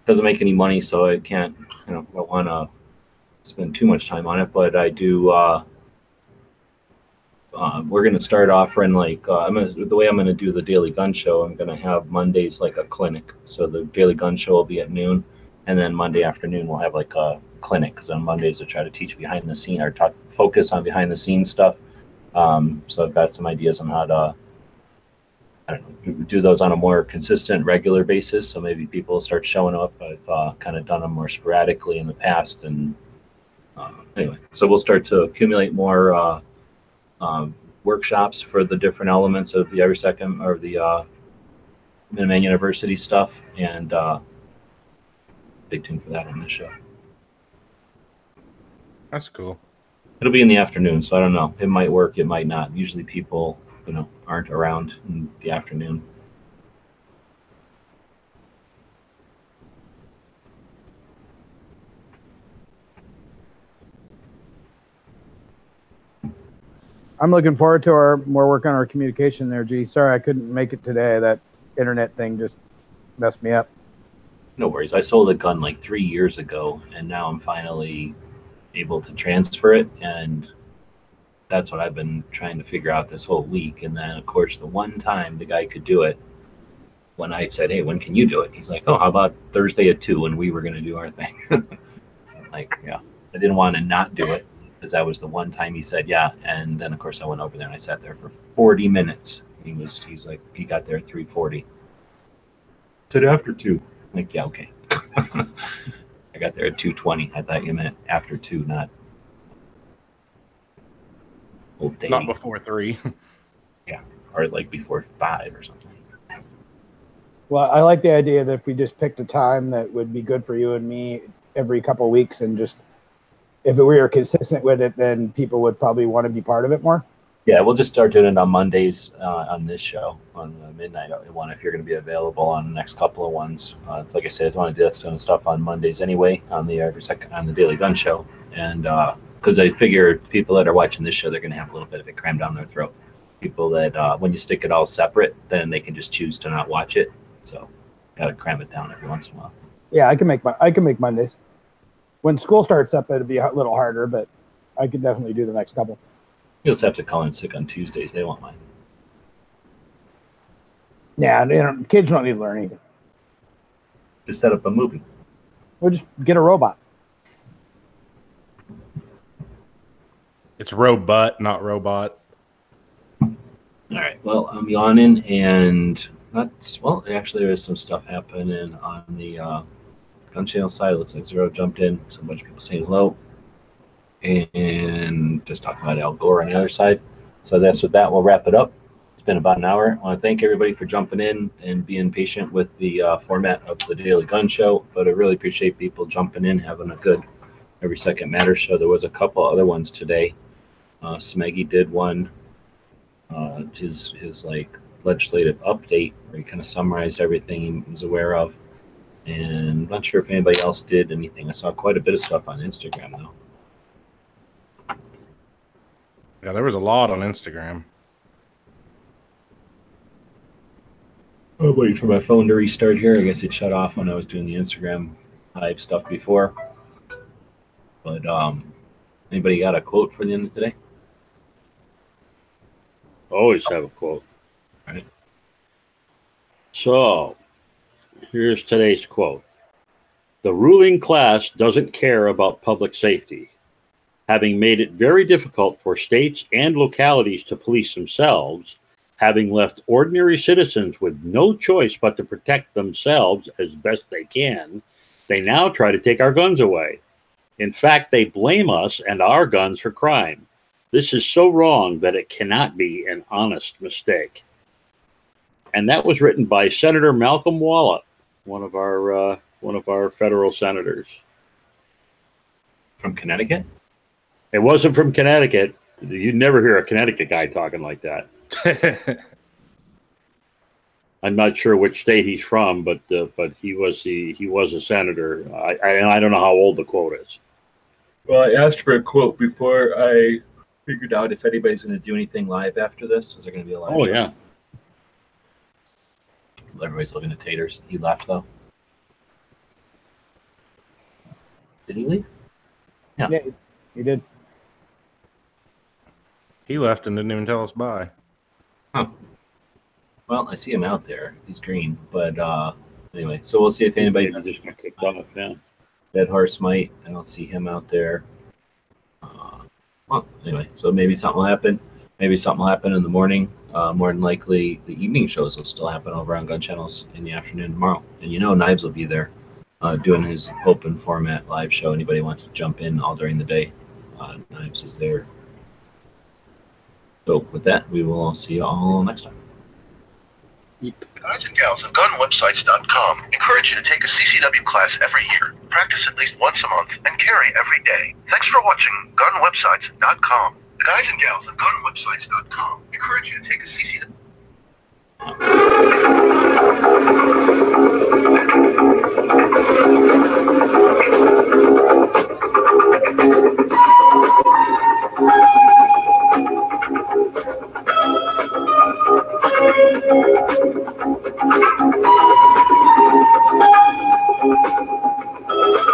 doesn't make any money, so I can't, I don't want to spend too much time on it. But I do. We're going to start offering, like, the way I'm going to do the Daily Gun Show. I'm going to have Mondays like a clinic. So the Daily Gun Show will be at noon, and then Monday afternoon we'll have like a clinic, because on Mondays I try to teach behind the scene, or focus on behind the scenes stuff. So I've got some ideas on how to, I don't know, do those on a more consistent, regular basis. So maybe people will start showing up. I've kind of done them more sporadically in the past, and anyway, so we'll start to accumulate more workshops for the different elements of the Every Second, or the Minuteman University stuff, and stay tuned for that on this show. That's cool. It'll be in the afternoon, so I don't know. It might work, it might not. Usually people, aren't around in the afternoon. I'm looking forward to more work on our communication there, G. Sorry I couldn't make it today. That internet thing just messed me up. No worries. I sold a gun like 3 years ago, and now I'm finally able to transfer it, and that's what I've been trying to figure out this whole week. And then, of course, the one time the guy could do it, when I said, hey, when can you do it? He's like, oh, how about Thursday at 2 when we were going to do our thing? So I'm like, yeah, I didn't want to not do it, because that was the one time he said yeah. And then, of course, I went over there and I sat there for 40 minutes. He's like, he got there at 3:40. Said after 2. I'm like, yeah, okay. I got there at 2:20. I thought you meant after 2, not old day. Not before 3. Yeah, or like before 5 or something. Well, I like the idea that if we just picked a time that would be good for you and me every couple of weeks, and just, if we were consistent with it, then people would probably want to be part of it more. Yeah, we'll just start doing it on Mondays on this show, on the midnight one, if you're going to be available on the next couple of ones. Like I said, I want to do that kind of stuff on Mondays anyway, on the Daily Gun Show. And because I figure people that are watching this show, they're going to have a little bit of it crammed down their throat. People that, when you stick it all separate, then they can just choose to not watch it. So got to cram it down every once in a while. Yeah, I can make Mondays. When school starts up, it'll be a little harder, but I could definitely do the next couple. You'll just have to call in sick on Tuesdays. They won't mind. Yeah, kids don't need to learn anything. Just set up a movie. We'll just get a robot. It's robot, not robot. All right. Well, I'm yawning, and Not well. Actually, there is some stuff happening on the gun channel side. It looks like Zero jumped in. So a bunch of people saying hello, and just talking about Al Gore on the other side. So that's with that. We'll wrap it up. It's been about an hour. I want to thank everybody for jumping in and being patient with the format of the Daily Gun Show. But I really appreciate people jumping in, having a good Every Second Matters show. There was a couple other ones today. Smeggy did one. His like legislative update where he kind of summarized everything he was aware of. And I'm not sure if anybody else did anything. I saw quite a bit of stuff on Instagram though. Yeah, there was a lot on Instagram. I'm waiting for my phone to restart here. I guess it shut off when I was doing the Instagram live stuff before. But anybody got a quote for the end of today? Always have a quote. All right. So, here's today's quote. The ruling class doesn't care about public safety. Having made it very difficult for states and localities to police themselves, having left ordinary citizens with no choice but to protect themselves as best they can, they now try to take our guns away. In fact, they blame us and our guns for crime. This is so wrong that it cannot be an honest mistake. And that was written by Senator Malcolm Wallop, one of our federal senators. From Connecticut? It wasn't from Connecticut. You'd never hear a Connecticut guy talking like that. I'm not sure which state he's from, but he was a senator. I don't know how old the quote is. Well, I asked for a quote before I figured out if anybody's going to do anything live after this. Is there going to be a live show? Yeah. Everybody's looking at taters. He left though. Did he leave? Yeah, he did. He left and didn't even tell us bye. Huh. Well, I see him out there. He's green, but anyway. So we'll see if anybody does just got kicked off. Yeah. Dead Horse might. I don't see him out there. Well, anyway. So maybe something will happen. Maybe something will happen in the morning. More than likely, the evening shows will still happen over on Gun Channels in the afternoon tomorrow. And Knives will be there doing his open format live show. Anybody wants to jump in all during the day, Knives is there. So with that, we will all see you all next time. Guys and gals of gunwebsites.com encourage you to take a CCW class every year, practice at least once a month, and carry every day. Thanks for watching gunwebsites.com. The guys and gals of gunwebsites.com encourage you to take a CCW